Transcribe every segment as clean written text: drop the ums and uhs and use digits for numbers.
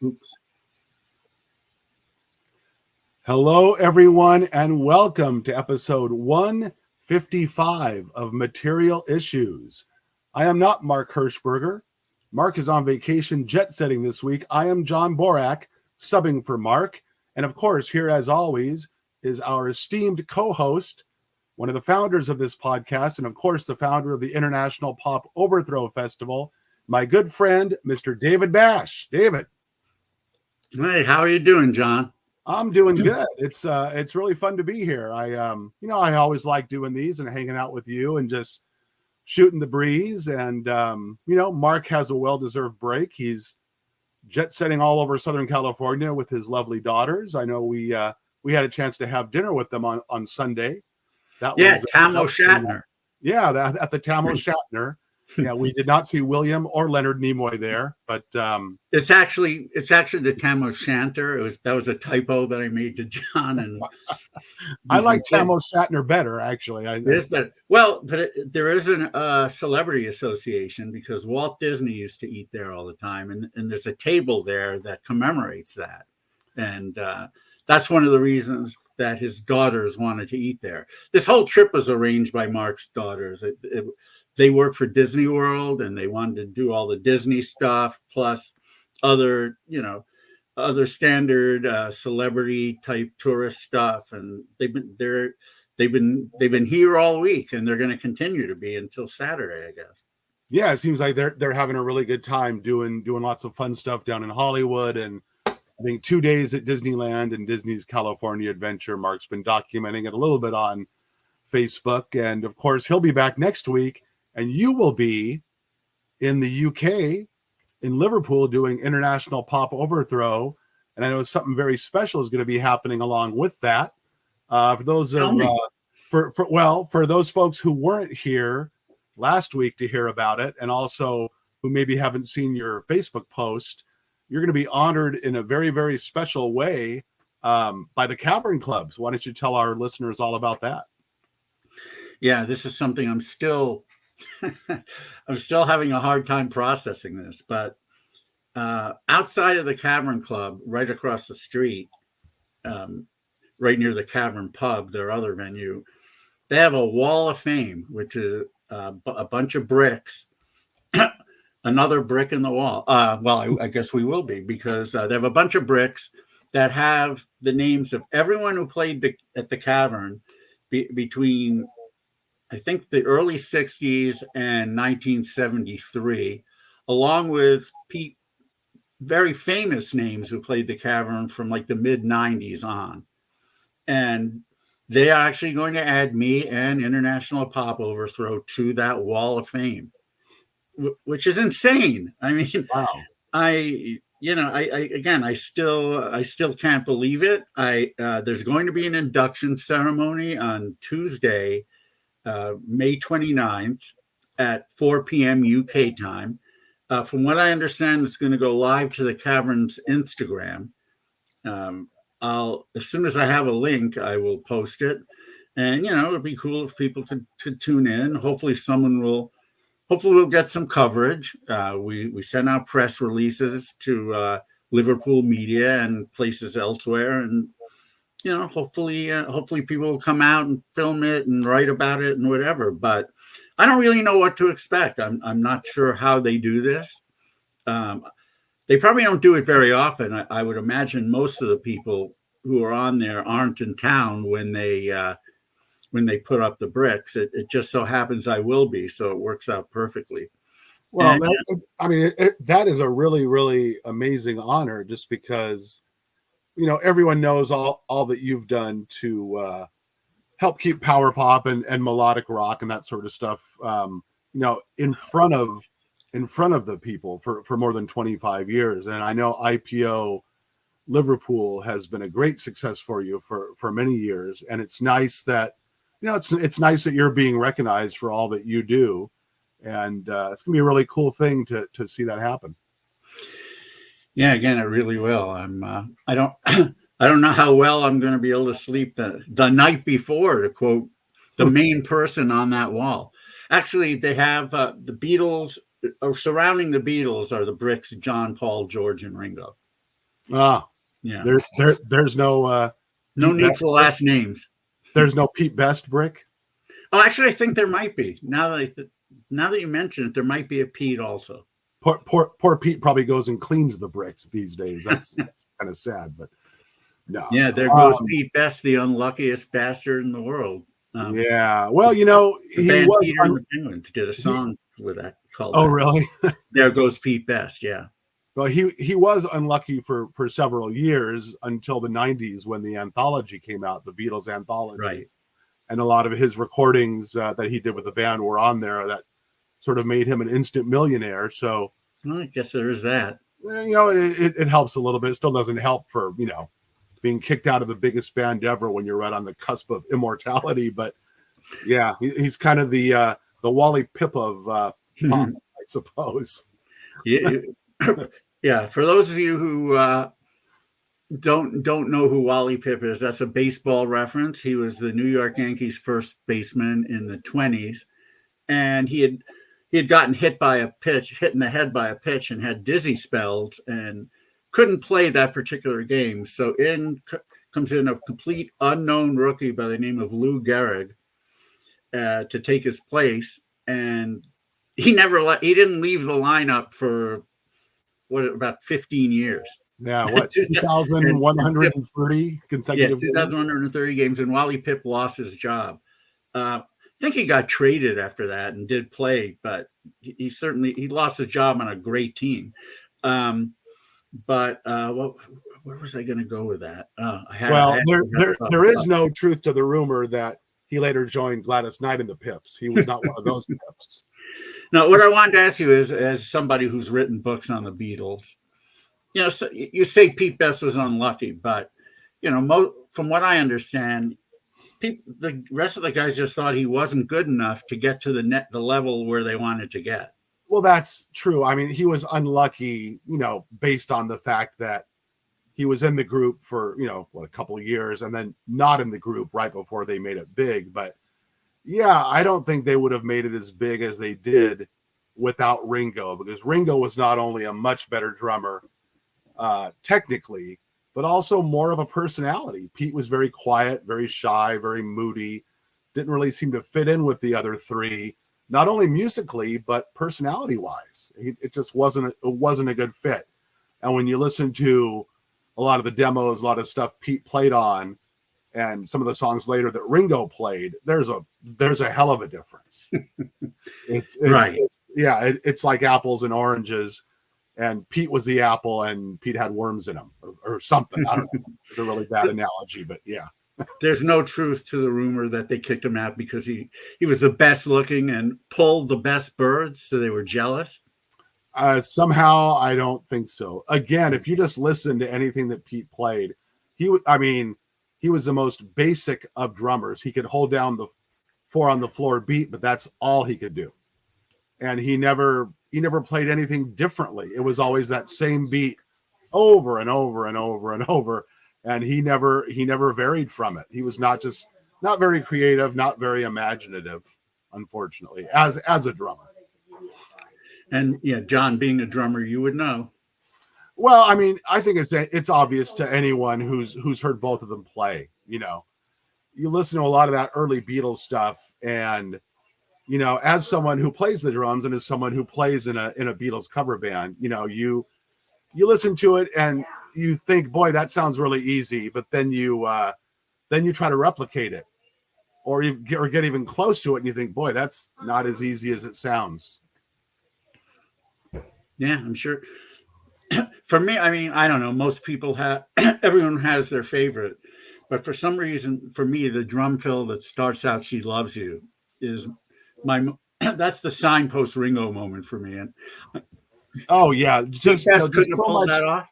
Oops. Hello, everyone, and welcome to episode 155 of Material Issues. I am not Mark Hirschberger. Mark is on vacation jet setting this week. I am John Borack, subbing for Mark. And of course, here as always is our esteemed co-host, one of the founders of this podcast, and of course, the founder of the International Pop Overthrow Festival, my good friend, Mr. David Bash. David. Hey, how are you doing, John? I'm doing good. It's really fun to be here. I always like doing these and hanging out with you and just shooting the breeze. And Mark has a well-deserved break. He's jet setting all over Southern California with his lovely daughters. I know we had a chance to have dinner with them on Sunday. That was Tamo Shatner. At the Tamo Shatner. Yeah, we did not see William or Leonard Nimoy there, but it's actually the Tamo Shanter. That was a typo that I made to John, and I like Tamo Shatner better, actually. There is a celebrity association because Walt Disney used to eat there all the time, and there's a table there that commemorates that, and that's one of the reasons that his daughters wanted to eat there. This whole trip was arranged by Mark's daughters. They work for Disney World and they wanted to do all the Disney stuff plus other standard celebrity type tourist stuff. And they've been here all week and they're going to continue to be until Saturday, I guess. Yeah, it seems like they're having a really good time doing lots of fun stuff down in Hollywood, and I think 2 days at Disneyland and Disney's California Adventure. Mark's been documenting it a little bit on Facebook, and of course he'll be back next week. And you will be in the UK, in Liverpool, doing International Pop Overthrow. And I know something very special is going to be happening along with that. For those folks who weren't here last week to hear about it, and also who maybe haven't seen your Facebook post, you're going to be honored in a very, very special way by the Cavern Clubs. Why don't you tell our listeners all about that? Yeah, this is something I'm still having a hard time processing this, but outside of the Cavern Club, right across the street, right near the Cavern Pub, their other venue, they have a Wall of Fame, which is a bunch of bricks, another brick in the wall. I guess we will be, because they have a bunch of bricks that have the names of everyone who played at the Cavern between, I think, the early 60s and 1973, along with very famous names who played the Cavern from like the mid 90s on. And they are actually going to add me and International Pop Overthrow to that Wall of Fame, which is insane. I mean, wow. I still can't believe it. There's going to be an induction ceremony on Tuesday, May 29th at 4 p.m. UK time. From what I understand, it's going to go live to the Cavern's Instagram. As soon as I have a link, I will post it. And, it'd be cool if people could tune in. Hopefully we'll get some coverage. We send out press releases to Liverpool media and places elsewhere. And, hopefully people will come out and film it and write about it and whatever. But I don't really know what to expect. I'm not sure how they do this. They probably don't do it very often. I would imagine most of the people who are on there aren't in town when they put up the bricks. It just so happens I will be, so it works out perfectly. Well, that is a really, really amazing honor, just because everyone knows all that you've done to help keep power pop and melodic rock and that sort of stuff, in front of the people for more than 25 years. And I know IPO Liverpool has been a great success for you for many years. And it's nice that, it's nice that you're being recognized for all that you do. And it's gonna be a really cool thing to see that happen. Yeah, again, it really will. I don't know how well I'm going to be able to sleep the night before, to quote the main person on that wall. Actually, they have the Beatles, or surrounding the Beatles are the bricks, John, Paul, George, and Ringo. Ah, Yeah. there's no No Pete need Best for brick? last names. There's no Pete Best brick. Oh, actually, I think there might be. Now that you mention it, there might be a Pete also. Poor Pete probably goes and cleans the bricks these days. That's kind of sad, but no. Yeah, there goes Pete Best, the unluckiest bastard in the world. Yeah. Well, you know, The he band was. Peter and the Penguins did a song with that called Oh, that. really? There goes Pete Best. Yeah. Well, he was unlucky for several years until the 90s when the anthology came out, the Beatles anthology. Right. And a lot of his recordings that he did with the band were on there that sort of made him an instant millionaire. So, well, I guess there is that. you know, it helps a little bit. It still doesn't help for, you know, being kicked out of the biggest band ever when you're right on the cusp of immortality. But yeah, he's kind of the Wally Pipp of pop, I suppose. Yeah. Yeah. For those of you who don't know who Wally Pipp is, that's a baseball reference. He was the New York Yankees first baseman in the 20s, and he had gotten hit in the head by a pitch, and had dizzy spells and couldn't play that particular game. So comes in a complete unknown rookie by the name of Lou Gehrig to take his place, and he didn't leave the lineup for about 15 years. Yeah, what, 2,130 consecutive games? 2,130 games, and Wally Pipp lost his job. I think he got traded after that and did play, but he lost his job on a great team. But where was I going to go with that? There is no truth to the rumor that he later joined Gladys Knight and the Pips. He was not one of those Pips. No, what I wanted to ask you is, as somebody who's written books on the Beatles, you know, so you say Pete Best was unlucky, but you know, from what I understand, the rest of the guys just thought he wasn't good enough to get to the level where they wanted to get. Well, that's true. I mean, he was unlucky, you know, based on the fact that he was in the group for, you know, a couple of years and then not in the group right before they made it big. But yeah, I don't think they would have made it as big as they did without Ringo, because Ringo was not only a much better drummer technically, but also more of a personality. Pete was very quiet, very shy, very moody, didn't really seem to fit in with the other three, not only musically, but personality wise. It just wasn't a good fit. And when you listen to a lot of the demos, a lot of stuff Pete played on, and some of the songs later that Ringo played, there's a hell of a difference. It's right. It's like apples and oranges, and Pete was the apple and Pete had worms in him or something. I don't know. It's a really bad analogy, but yeah. There's no truth to the rumor that they kicked him out because he was the best looking and pulled the best birds, so they were jealous. Somehow, I don't think so. Again, if you just listen to anything that Pete played, he was the most basic of drummers. He could hold down the 4 on the floor beat, but that's all he could do. And he never played anything differently. It was always that same beat over and over and over and over. And he never varied from it. He was not very creative, not very imaginative, unfortunately, as a drummer. And yeah, John, being a drummer, you would know. Well, I mean, I think it's obvious to anyone who's heard both of them play. You know, you listen to a lot of that early Beatles stuff, and you know, as someone who plays the drums and as someone who plays in a Beatles cover band, you know, you listen to it and you think, boy, that sounds really easy, but then you try to replicate it, or get even close to it, and you think, boy, that's not as easy as it sounds. Yeah, I'm sure. For me, I mean, I don't know. Most people everyone has their favorite, but for some reason, for me, the drum fill that starts out "She Loves You" is that's the signpost Ringo moment for me. And oh yeah, just couldn't have pulled that off.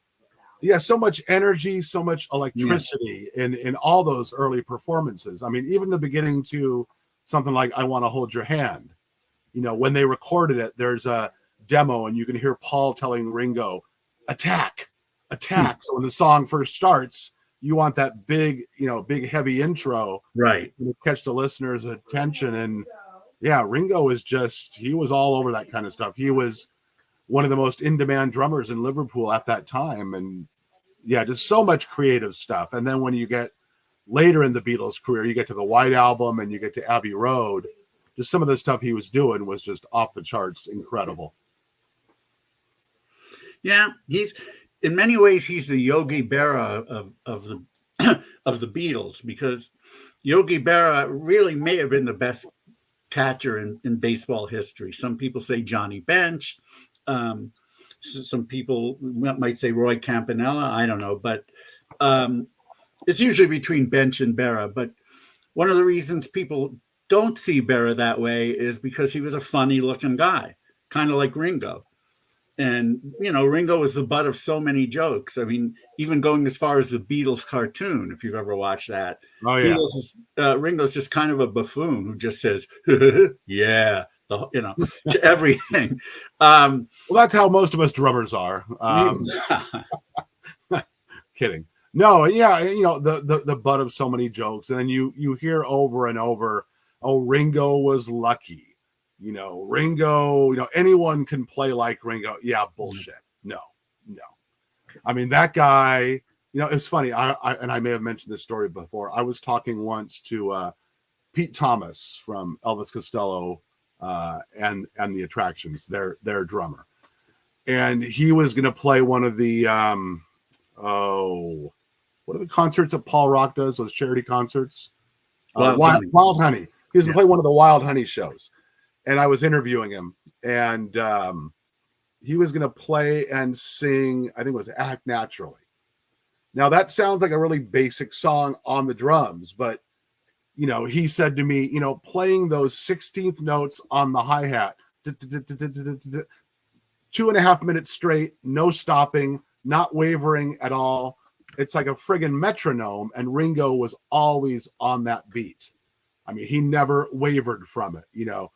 Yeah, so much energy, so much electricity in all those early performances. I mean, even the beginning to something like "I Want to Hold Your Hand." You know, when they recorded it, there's a demo, and you can hear Paul telling Ringo, "Attack, attack." So when the song first starts, you want that big heavy intro, right, to catch the listener's attention. And yeah, Ringo he was all over that kind of stuff. He was one of the most in-demand drummers in Liverpool at that time. And yeah, just so much creative stuff. And then when you get later in the Beatles career, you get to the White Album and you get to Abbey Road, just some of the stuff he was doing was just off the charts incredible. Yeah, he's in many ways he's the Yogi Berra of the of the Beatles, because Yogi Berra really may have been the best catcher in baseball history. Some people say Johnny Bench. Some people might say Roy Campanella. I don't know, but it's usually between Bench and Berra. But one of the reasons people don't see Berra that way is because he was a funny-looking guy, kind of like Ringo. And, you know, Ringo was the butt of so many jokes. I mean, even going as far as the Beatles cartoon, if you've ever watched that. Oh, yeah. Ringo's just kind of a buffoon who just says, yeah, you know, to everything. Well, that's how most of us drummers are. Kidding. No, yeah, you know, the butt of so many jokes. And then you hear over and over, oh, Ringo was lucky. You know, Ringo, you know, anyone can play like Ringo. Yeah, bullshit. No. I mean, that guy, you know, it's funny. I may have mentioned this story before. I was talking once to Pete Thomas from Elvis Costello and the Attractions, their drummer. And he was going to play one of the, what are the concerts that Paul Rock does, those charity concerts? Wild Honey. He was going to play one of the Wild Honey shows. And I was interviewing him, and he was going to play and sing, I think it was Act Naturally. Now, that sounds like a really basic song on the drums, but, you know, he said to me, you know, playing those 16th notes on the hi-hat, 2.5 minutes straight, no stopping, not wavering at all. It's like a friggin' metronome, and Ringo was always on that beat. I mean, he never wavered from it, you know.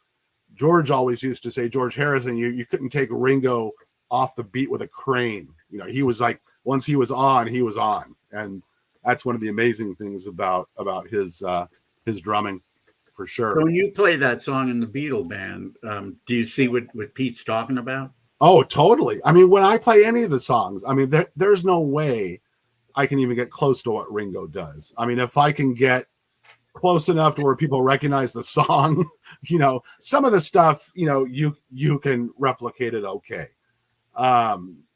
George always used to say, George Harrison, you couldn't take Ringo off the beat with a crane. You know, he was like, once he was on, he was on. And that's one of the amazing things about his drumming, for sure. So when you play that song in the Beatle band, do you see what Pete's talking about? Oh, totally. I mean, when I play any of the songs, I mean, there's no way I can even get close to what Ringo does. I mean, if I can get close enough to where people recognize the song, you know, some of the stuff, you know, you can replicate it okay.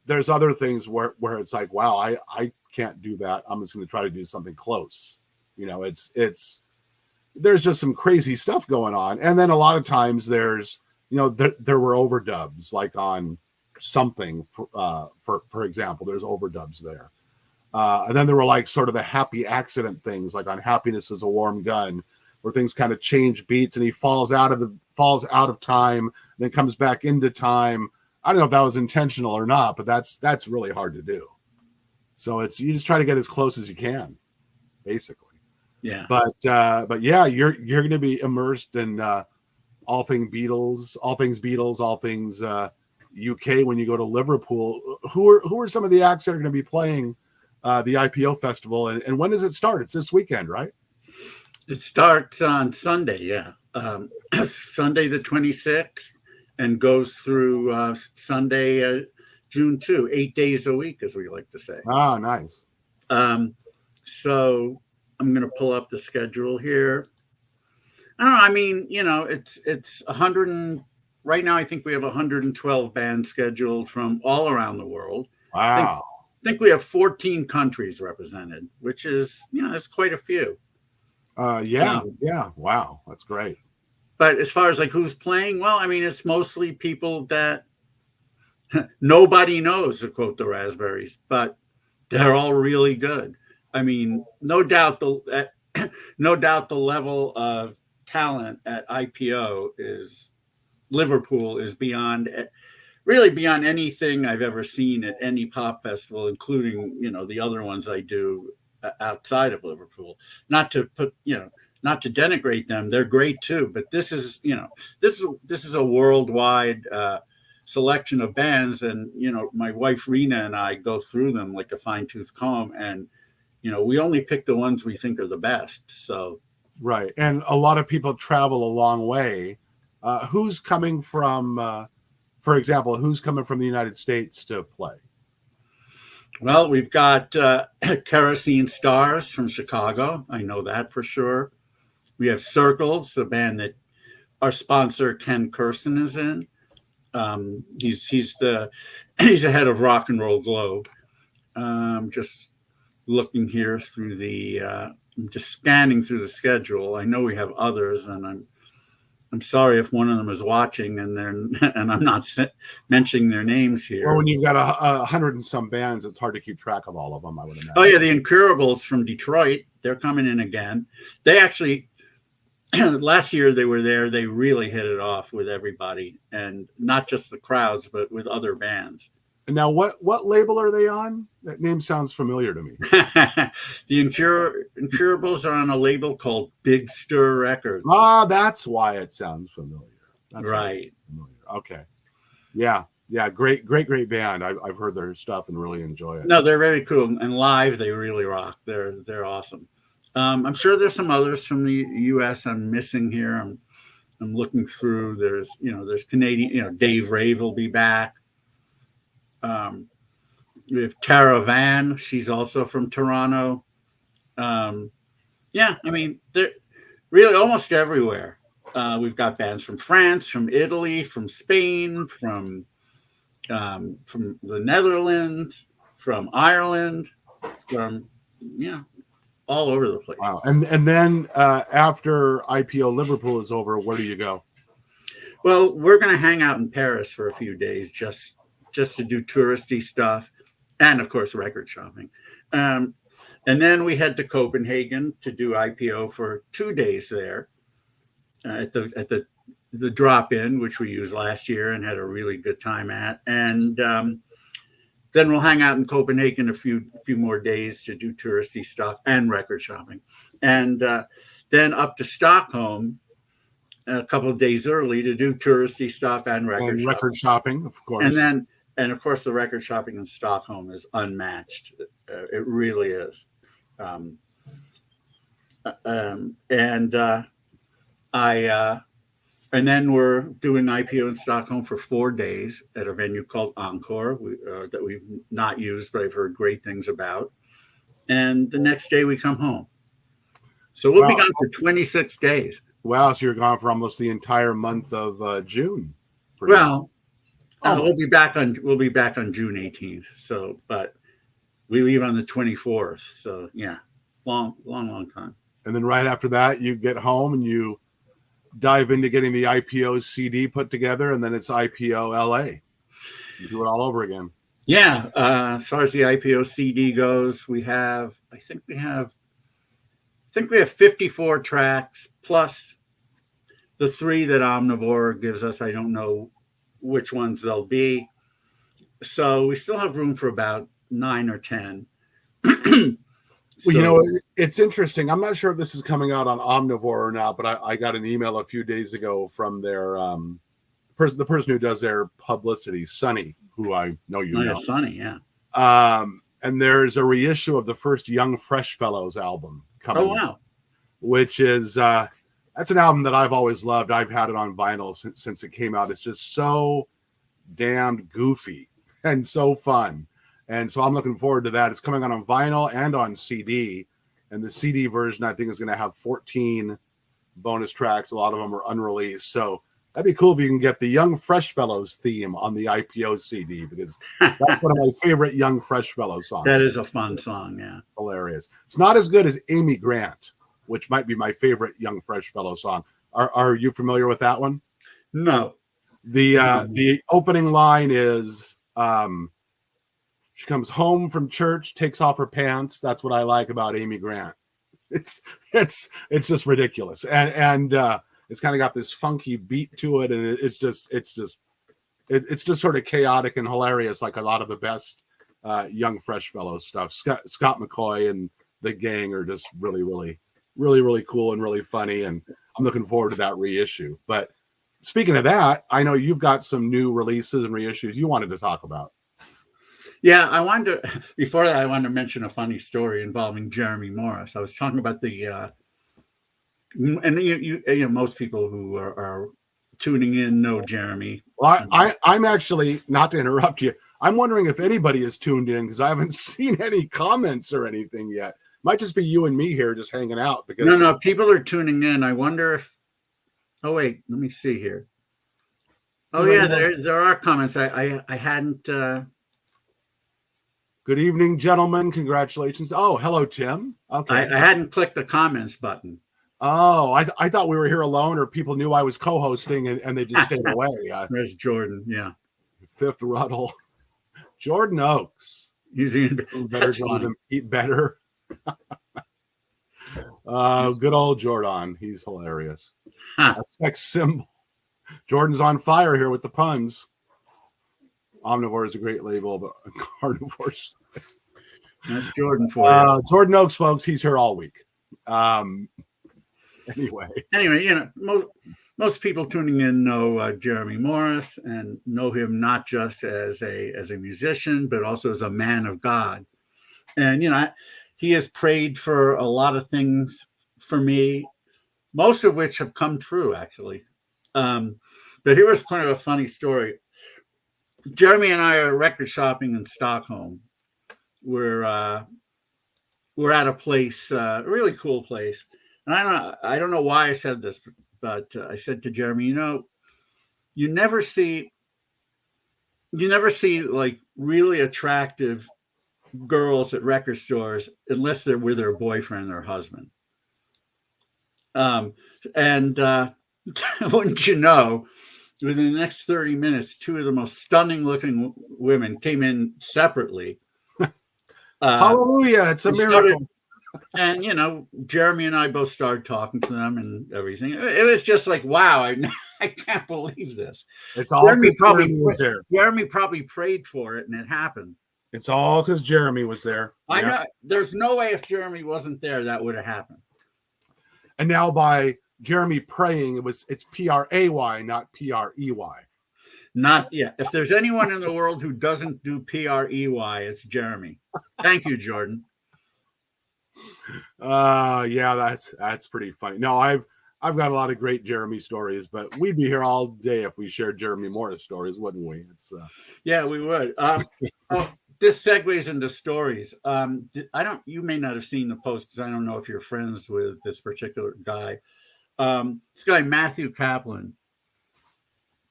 There's other things where it's like, wow, I can't do that. I'm just going to try to do something close. You know, there's just some crazy stuff going on. And then a lot of times there's, you know, there were overdubs, like on something, for example, there's overdubs there. And then there were like sort of the happy accident things, like on Happiness is a Warm Gun, where things kind of change beats and he falls out of time, then comes back into time. I don't know if that was intentional or not, but that's really hard to do. So you just try to get as close as you can, basically. Yeah. But yeah, you're going to be immersed in all things Beatles, all things UK when you go to Liverpool. Who are some of the acts that are going to be playing the IPO festival, and when does it start? It's this weekend, right? It starts on Sunday, yeah. Sunday the 26th, and goes through Sunday, June 2, 8 days a week, as we like to say. Ah, nice. So I'm going to pull up the schedule here. I don't know. I mean, you know, it's 100 right now. I think we have 112 bands scheduled from all around the world. Wow. I think we have 14 countries represented, which is, you know, that's quite a few. Yeah. Wow, that's great. But as far as like who's playing, well, I mean, it's mostly people that nobody knows, to quote the Raspberries, but they're all really good. I mean, no doubt the level of talent at Liverpool is really beyond anything I've ever seen at any pop festival, including, you know, the other ones I do outside of Liverpool. Not to denigrate them. They're great too, but this is a worldwide selection of bands. And, you know, my wife, Rena, and I go through them like a fine tooth comb, and, you know, we only pick the ones we think are the best. So. Right. And a lot of people travel a long way. Who's coming from, for example, who's coming from the United States to play? Well, we've got Kerosene Stars from Chicago. I know that for sure. We have Circles, the band that our sponsor Ken Kirsten is in. He's the he's the head of Rock and Roll Globe. Just looking here through the I'm just scanning through the schedule. I know we have others, and I'm sorry if one of them is watching and I'm not mentioning their names here. Well, when you've got a hundred and some bands, it's hard to keep track of all of them, I would imagine. Oh yeah, the Incurables from Detroit. They're coming in again. They actually last year they were there. They really hit it off with everybody, and not just the crowds, but with other bands. And now, what label are they on? That name sounds familiar to me. The Incurables are on a label called Big Stir Records. Ah, that's why it sounds familiar. That's right. Familiar. Okay. Yeah. Great band. I've heard their stuff and really enjoy it. No, they're very cool, and live they really rock. They're awesome. I'm sure there's some others from the U.S. I'm missing here. I'm looking through. There's Canadian. Dave Rave will be back. We have Tara Van. She's also from Toronto. Yeah, I mean, they're really almost everywhere. We've got bands from France, from Italy, from Spain, from the Netherlands, from Ireland, from all over the place. Wow. And then after IPO Liverpool is over, where do you go? Well, we're going to hang out in Paris for a few days, just to do touristy stuff, and of course record shopping. And then we head to Copenhagen to do IPO for 2 days there at the drop-in, which we used last year and had a really good time at. And then we'll hang out in Copenhagen a few more days to do touristy stuff and record shopping. And then up to Stockholm a couple of days early to do touristy stuff and record shopping, of course. And of course, the record shopping in Stockholm is unmatched. It really is. And then we're doing IPO in Stockholm for 4 days at a venue called Encore that we've not used, but I've heard great things about. And the next day we come home. So we'll be gone for 26 days. Wow, so you're gone for almost the entire month of June. Well, we'll be back on June 18th. So, but we leave on the 24th. So yeah, long time. And then right after that, you get home and you dive into getting the IPO CD put together, and then it's IPO LA. You do it all over again. Yeah. As far as the IPO CD goes, I think we have 54 tracks plus the 3 that Omnivore gives us. I don't know which ones they'll be. So we still have room for about 9 or 10. Well, it's interesting. I'm not sure if this is coming out on Omnivore or not, but I got an email a few days ago from their the person who does their publicity, Sonny, who I know you know. Sonny, yeah. And there's a reissue of the first Young Fresh Fellows album coming. Oh, wow. Which is that's an album that I've always loved. I've had it on vinyl since it came out. It's just so damned goofy and so fun. And so I'm looking forward to that. It's coming out on vinyl and on CD. And the CD version, I think, is going to have 14 bonus tracks. A lot of them are unreleased. So that'd be cool if you can get the Young Fresh Fellows theme on the IPO CD, because that's one of my favorite Young Fresh Fellows songs. That is a fun song, yeah. Hilarious. It's not as good as Amy Grant, which might be my favorite Young Fresh Fellows song. Are you familiar with that one? No. The opening line is... she comes home from church, takes off her pants. That's what I like about Amy Grant. It's just ridiculous, and it's kind of got this funky beat to it, and it's just sort of chaotic and hilarious, like a lot of the best Young Fresh Fellows stuff. Scott McCoy and the gang are just really cool and really funny, and I'm looking forward to that reissue. But speaking of that, I know you've got some new releases and reissues you wanted to talk about. Yeah, I wanted to mention a funny story involving Jeremy Morris. I was talking about and you know, most people who are tuning in know Jeremy. Well, I'm actually, not to interrupt you, I'm wondering if anybody is tuned in because I haven't seen any comments or anything yet. Might just be you and me here just hanging out because No, people are tuning in. I wonder if. Oh wait, let me see here. Oh yeah, there are comments. I hadn't. Good evening, gentlemen. Congratulations. Oh, hello, Tim. Okay. I hadn't clicked the comments button. Oh, I thought we were here alone, or people knew I was co-hosting and they just stayed away. There's Jordan. Yeah. Fifth Ruddle. Jordan Oaks. He's even better. Eat better. Good old Jordan. He's hilarious. A sex symbol. Jordan's on fire here with the puns. Omnivore is a great label, but carnivores. That's Jordan for you. Jordan Oaks, folks. He's here all week. Anyway, most people tuning in know Jeremy Morris and know him not just as a musician, but also as a man of God. And he has prayed for a lot of things for me, most of which have come true, actually. But here was kind of a funny story. Jeremy and I are record shopping in Stockholm. We're at a place, a really cool place. And I don't know why I said this, but I said to Jeremy, you never see like really attractive girls at record stores unless they're with their boyfriend or husband. And wouldn't you know, within the next 30 minutes, two of the most stunning looking women came in separately. Hallelujah. It's a miracle. And, Jeremy and I both started talking to them and everything. It was just like, wow, I can't believe this. It's all Jeremy was there. Jeremy probably prayed for it and it happened. It's all because Jeremy was there. I know. There's no way if Jeremy wasn't there, that would have happened. And now by Jeremy praying, it's P-R-A-Y, not P-R-E-Y. Not yet. If there's anyone in the world who doesn't do P-R-E-Y, it's Jeremy. Thank you, Jordan. Yeah, that's pretty funny. No, I've got a lot of great Jeremy stories, but we'd be here all day if we shared Jeremy Morris stories, wouldn't we? It's yeah, we would. This segues into stories. You may not have seen the post because I don't know if you're friends with this particular guy. This guy, Matthew Kaplan,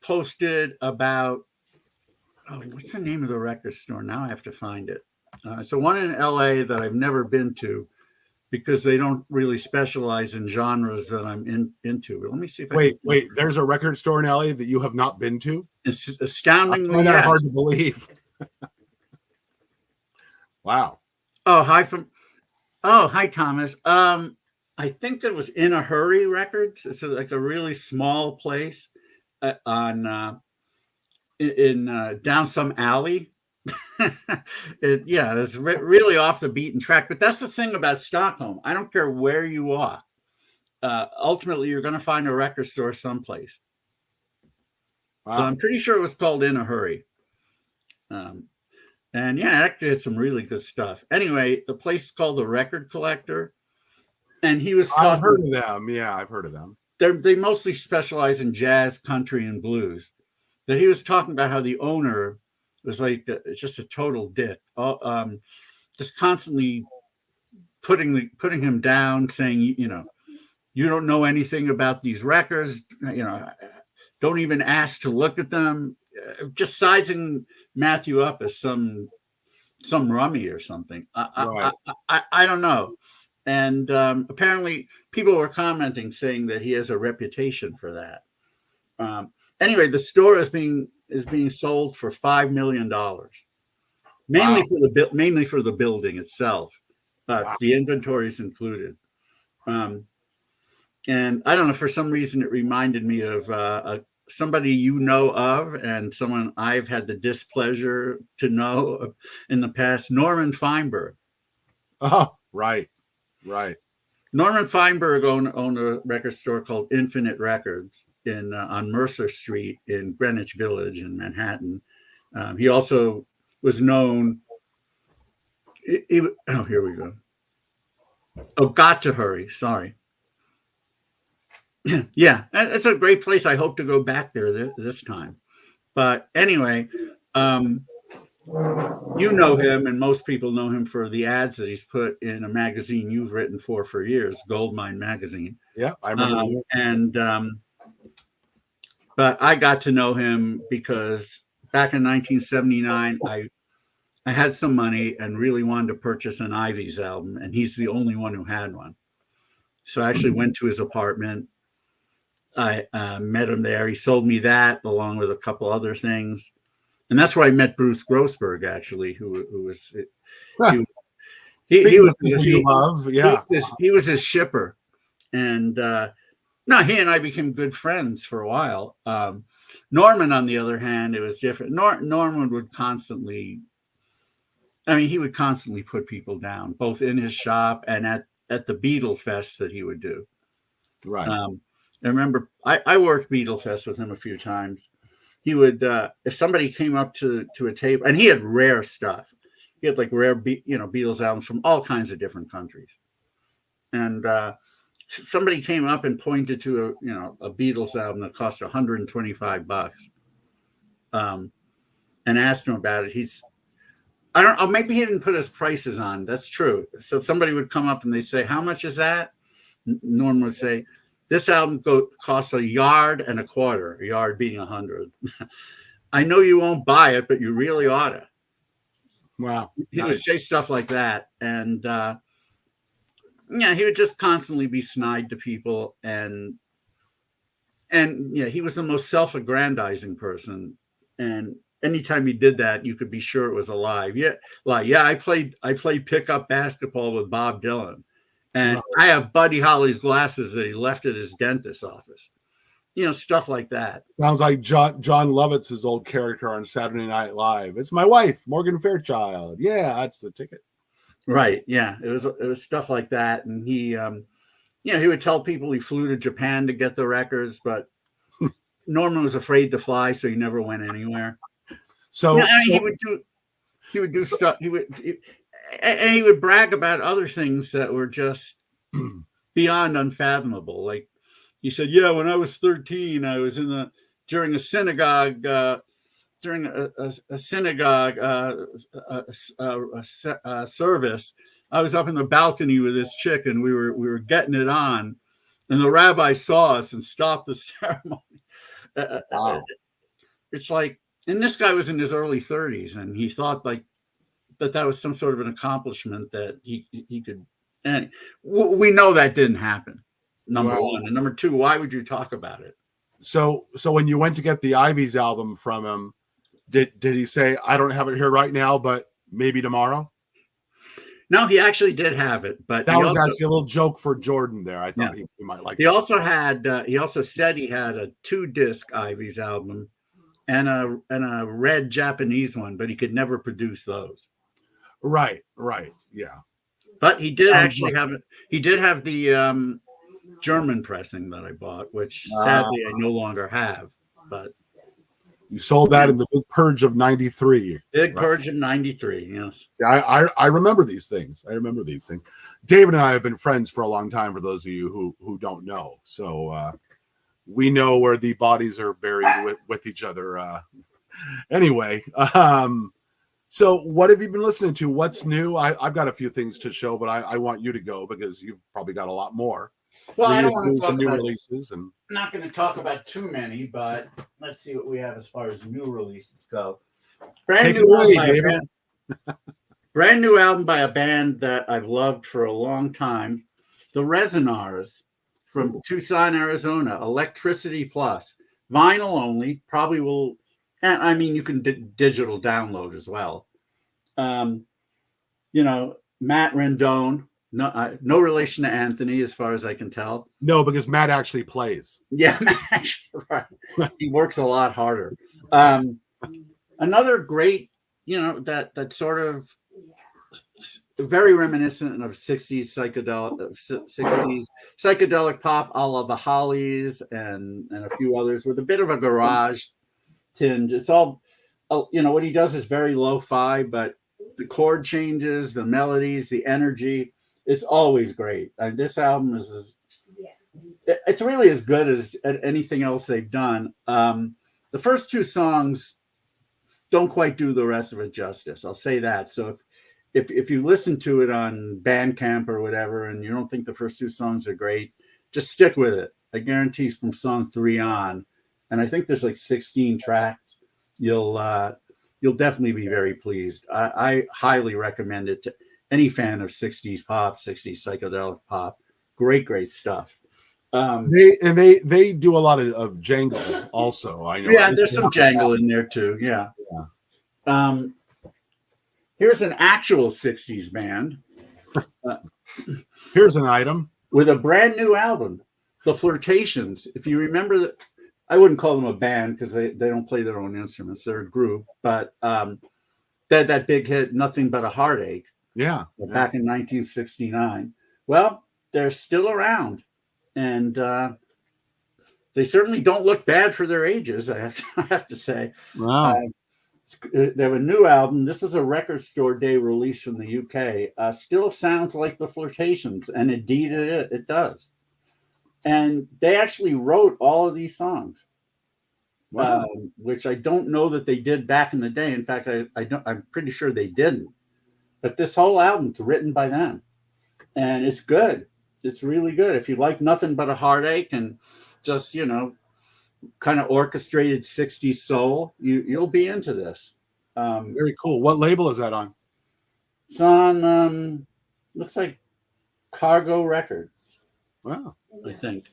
posted about, what's the name of the record store? Now I have to find it. So one in LA that I've never been to because they don't really specialize in genres that I'm into. But let me see if wait. There's a record store in LA that you have not been to? It's astoundingly. I find that hard to believe. Wow. Hi Thomas. I think it was In a Hurry Records. It's like a really small place on in down some alley. It's really off the beaten track. But that's the thing about Stockholm. I don't care where you are. Ultimately, you're going to find a record store someplace. Wow. So I'm pretty sure it was called In a Hurry. And yeah, actually had some really good stuff. Anyway, the place is called The Record Collector. And he was talking. I've heard of them. Yeah, I've heard of them. They mostly specialize in jazz, country, and blues. That he was talking about how the owner was like just a total dick. Just constantly putting him down, saying, you don't know anything about these records. Don't even ask to look at them. Just sizing Matthew up as some rummy or something. Right. I don't know. And apparently people were commenting saying that he has a reputation for that. Anyway, the store is being sold for $5 million, mainly for the building itself, but the inventory is included. And I don't know, for some reason it reminded me of somebody you know of and someone I've had the displeasure to know in the past, Norman Feinberg. Oh, right. Norman Feinberg owned a record store called Infinite Records on Mercer Street in Greenwich Village in Manhattan. He also was known. Here we go. Got to Hurry. Sorry. Yeah, it's a great place. I hope to go back there this time. But anyway, you know him, and most people know him for the ads that he's put in a magazine you've written for years, Goldmine Magazine. Yeah, I remember that. But I got to know him because back in 1979, I had some money and really wanted to purchase an Ivy's album, and he's the only one who had one. So I actually went to his apartment. I met him there. He sold me that along with a couple other things, and that's where I met Bruce Grossberg, actually, who was he was his shipper, and no, he and I became good friends for a while. Norman, on the other hand, it was different. Norman would constantly, he would constantly put people down, both in his shop and at the Beatle Fest that he would do. Right. I remember I worked Beatle Fest with him a few times. He would, if somebody came up to a table, and he had rare stuff. He had like rare, Beatles albums from all kinds of different countries. And somebody came up and pointed to a Beatles album that cost $125, and asked him about it. I don't know, maybe he didn't put his prices on. That's true. So somebody would come up and they say, "How much is that?" Norm would say, "This album costs $1.25 yards, a yard being 100. I know you won't buy it, but you really ought to." Wow. He would say stuff like that. And he would just constantly be snide to people. And he was the most self-aggrandizing person. And anytime he did that, you could be sure it was a lie. I played pickup basketball with Bob Dylan. And right. I have Buddy Holly's glasses that he left at his dentist's office. Stuff like that. Sounds like John Lovitz's old character on Saturday Night Live. "It's my wife, Morgan Fairchild." Yeah, that's the ticket. Right. Yeah, it was stuff like that. And he would tell people he flew to Japan to get the records, but Norman was afraid to fly, so he never went anywhere. So he would do stuff. He would brag about other things that were just beyond unfathomable. Like he said, "Yeah, when I was 13, I was during a synagogue service. I was up in the balcony with this chick, and we were getting it on, and the rabbi saw us and stopped the ceremony." Wow. It's like, and this guy was in his early 30s, and he thought like that was some sort of an accomplishment that he could. And we know that didn't happen. Number one, and number two, why would you talk about it? So when you went to get the Ivy's album from him, did he say, "I don't have it here right now, but maybe tomorrow"? No, he actually did have it, but that was actually a little joke for Jordan there. I thought he might like. He also had. He also said he had a 2-disc Ivy's album, and a red Japanese one, but he could never produce those. Right, yeah. But he did actually have it. He did have the German pressing that I bought, which sadly I no longer have. But you sold that in the Big Purge of '93. Big Purge of '93, yes. Yeah, I remember these things. David and I have been friends for a long time, for those of you who don't know. So we know where the bodies are buried with each other. Anyway, so what have you been listening to? What's new? I've got a few things to show, but I want you to go because you've probably got a lot more. Well, I don't want to talk about new releases, and I'm not going to talk about too many, but let's see what we have as far as new releases go. Brand new album by a band that I've loved for a long time, the Resonars from Tucson, Arizona. Electricity Plus, vinyl only. Probably will. And you can digital download as well. Matt Rendon. No relation to Anthony, as far as I can tell. No, because Matt actually plays. Yeah, right. He works a lot harder. Another great, that sort of very reminiscent of 60s psychedelic pop, a la the Hollies and a few others, with a bit of a garage tinge. It's all, what he does is very lo-fi, but the chord changes, the melodies, the energy. It's always great. This album it's really as good as anything else they've done. The first two songs don't quite do the rest of it justice. I'll say that. So if you listen to it on Bandcamp or whatever, and you don't think the first 2 songs are great, just stick with it. I guarantee from song 3 on, and I think there's like 16 tracks, you'll definitely be very pleased. I highly recommend it to any fan of 60s pop, 60s psychedelic pop. Great stuff. They do a lot of jangle also. I know. Yeah, there's some jangle in there too. Yeah. Here's an actual 60s band. Here's an item with a brand new album, The Flirtations. If you remember that, I wouldn't call them a band because they don't play their own instruments. They're a group, but that big hit, Nothing But a Heartache. Yeah. Back in 1969. Well, they're still around, and they certainly don't look bad for their ages, I have to say. Wow. They have a new album. This is a Record Store Day release from the UK. Still sounds like The Flirtations, and indeed it does. And they actually wrote all of these songs, wow. Which I don't know that they did back in the day. In fact, I'm pretty sure they didn't. But this whole album's written by them, and it's good. It's really good. If you like Nothing But a Heartache and just, kind of orchestrated 60s soul, you'll be into this. Very cool. What label is that on? It's on, looks like Cargo Records. Wow. I think.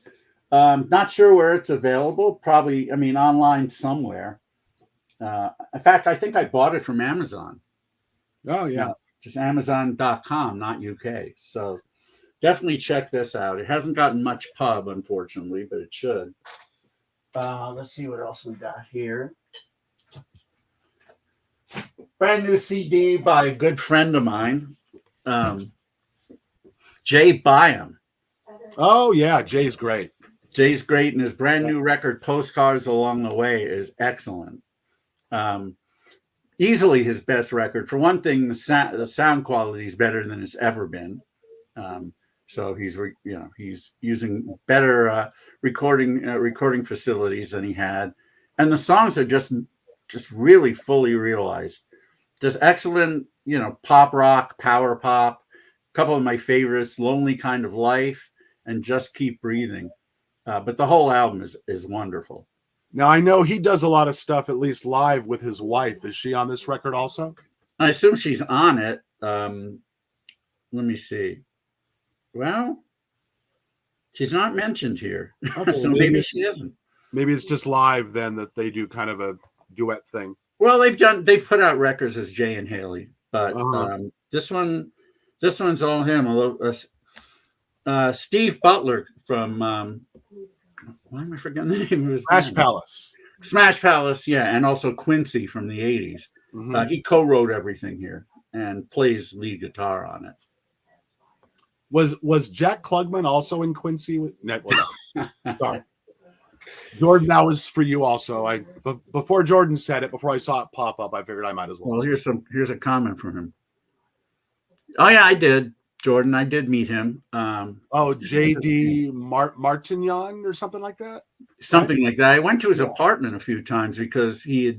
Not sure where it's available. Probably, online somewhere. In fact, I think I bought it from Amazon. Oh, yeah. Just Amazon.com, not UK. So definitely check this out. It hasn't gotten much pub, unfortunately, but it should. Let's see what else we got here. Brand new CD by a good friend of mine, Jay Byam. Oh, yeah. Jay's great. Jay's great, and his brand new record, Postcards Along the Way, is excellent. Easily his best record. For one thing, the sound quality is better than it's ever been. So he's using better recording facilities than he had, and the songs are just really fully realized. Just excellent, pop rock, power pop. A couple of my favorites, Lonely Kind of Life and Just Keep Breathing. But the whole album is wonderful. Now, I know he does a lot of stuff, at least live, with his wife. Is she on this record also? I assume she's on it. Let me see. Well, she's not mentioned here. Okay, So maybe she isn't. Maybe it's just live then that they do kind of a duet thing. Well, they've put out records as Jay and Haley, but this one's all him. Steve Butler from why am I forgetting the name of his Smash band? Palace. Smash Palace, yeah, and also Quincy from the 80s. Mm-hmm. He co-wrote everything here and plays lead guitar on it. Was Jack Klugman also in Quincy? Sorry, Jordan, that was for you also. Before Jordan said it, before I saw it pop up, I figured I might as well. Well, here's a comment from him. Oh yeah, I did, Jordan. I did meet him. J.D. Martignon or something like that. Something like that. I went to his apartment a few times because he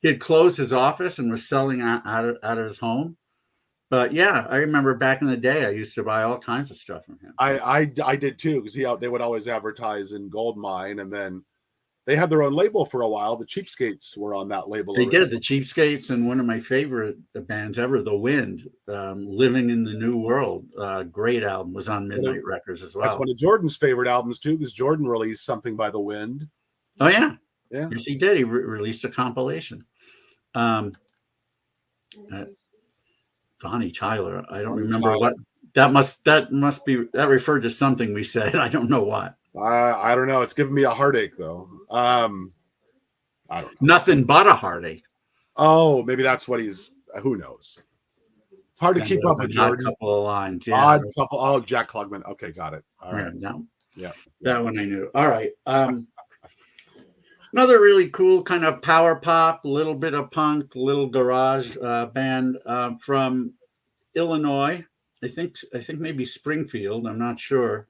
had closed his office and was selling out of his home. But yeah, I remember back in the day, I used to buy all kinds of stuff from him. I did too, because they would always advertise in Goldmine, and then they had their own label for a while. The Cheapskates were on that label. They did, the Cheapskates, and one of my favorite bands ever, The Wind, Living in the New World. Great album, was on Midnight Records as well. That's one of Jordan's favorite albums too, because Jordan released something by The Wind. Oh yeah, yeah. Yes, he did. He released a compilation. Bonnie Tyler. I don't remember what that must be. That referred to something we said. I don't know what. I don't know. It's giving me a heartache though. I don't know. Nothing but a heartache. Oh, maybe that's what he's. Who knows? It's hard to keep up with Jordan. Couple of lines. Yeah. Odd couple. Oh, Jack Klugman. Okay, got it. All right. That one I knew. All right. Another really cool kind of power pop, a little bit of punk, little garage band from Illinois. I think maybe Springfield. I'm not sure.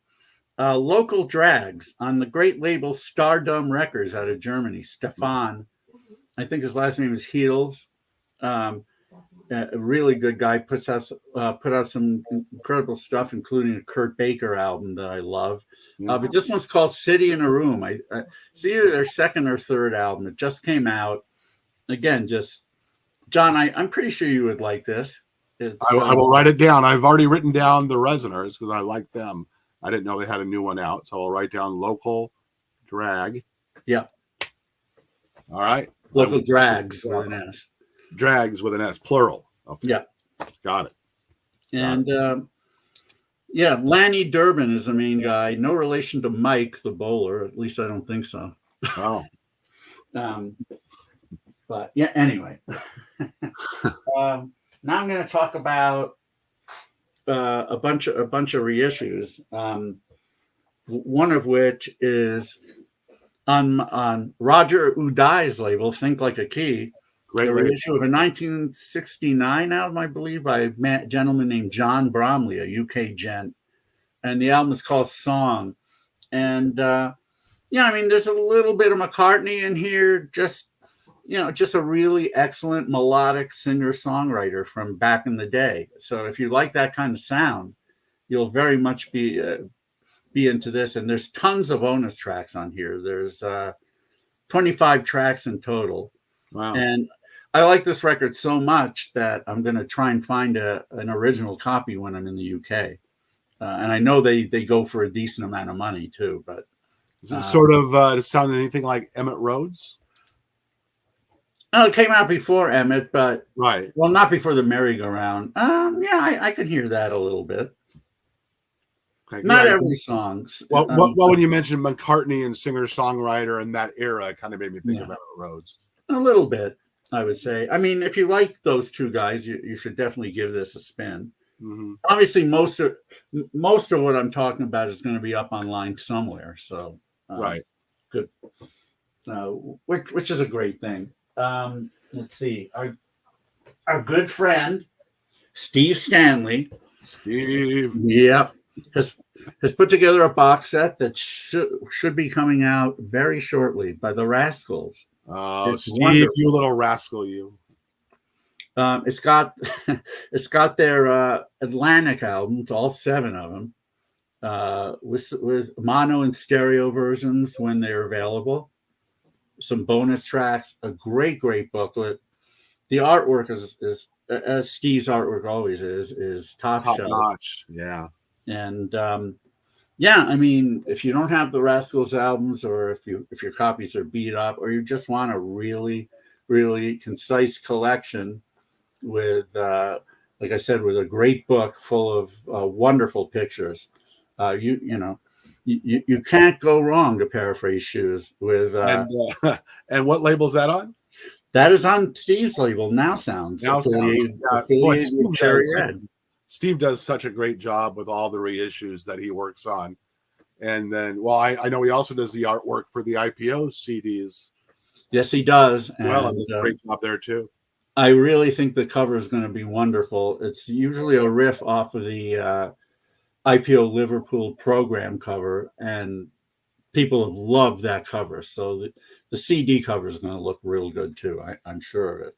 Local Drags on the great label Stardom Records out of Germany. Stefan I think his last name is Heels. Um, a really good guy. Put out some incredible stuff, including a Kurt Baker album that I love. But this one's called City in a Room. It's either their second or third album. It just came out. Again, just John, I'm pretty sure you would like this. I will write it down. I've already written down the Resoners because I like them. I didn't know they had a new one out, so I'll write down Local Drag. Yeah. All right. Local Drags with an S. Drags with an S, plural. Okay. Yeah. Got it. And yeah, Lanny Durbin is the main guy. No relation to Mike, the bowler. At least I don't think so. Oh. But yeah, anyway. Now I'm going to talk about a bunch of reissues. One of which is on Roger Udai's label, Think Like a Key. Great a reissue of a 1969 album, I believe, by a gentleman named John Bromley, a UK gent. And the album is called Song. And yeah, I mean, there's a little bit of McCartney in here, just a really excellent melodic singer-songwriter from back in the day. So if you like that kind of sound, you'll very much be into this. And there's tons of bonus tracks on here. There's 25 tracks in total. Wow. And I like this record so much that I'm going to try and find an original copy when I'm in the UK. And I know they go for a decent amount of money too. But does it sort of sound anything like Emmett Rhodes? No, it came out before Emmett, but right. Well, not before the merry-go-round. Yeah, I can hear that a little bit. Okay, not every song. Well, when you mentioned McCartney and singer-songwriter in that era, it kind of made me think of Emmett Rhodes. A little bit, I would say. I mean, if you like those two guys, you should definitely give this a spin. Mm-hmm. Obviously, most of what I'm talking about is going to be up online somewhere. So, right, good. Which is a great thing. Let's see. Our good friend Steve Stanley. Steve. Yep. Has put together a box set that should be coming out very shortly by the Rascals. Oh, it's Steve, wonderful. You little rascal, you. It's got their Atlantic albums, all 7 of them, with mono and stereo versions when they're available. Some bonus tracks, a great booklet. The artwork is as Steve's artwork always is top notch. Yeah. And yeah, I mean, if you don't have the Rascals albums, or if your copies are beat up, or you just want a really, really concise collection with, like I said, with a great book full of wonderful pictures, you can't go wrong, to paraphrase Shoes, with. And what label is that on? That is on Steve's label, Now Sounds. Steve does such a great job with all the reissues that he works on. And then, well, I know he also does the artwork for the IPO CDs. Yes, he does. Well, and does a great job there too. I really think the cover is going to be wonderful. It's usually a riff off of the IPO Liverpool program cover, and people have loved that cover. So the CD cover is going to look real good too. I'm sure of it.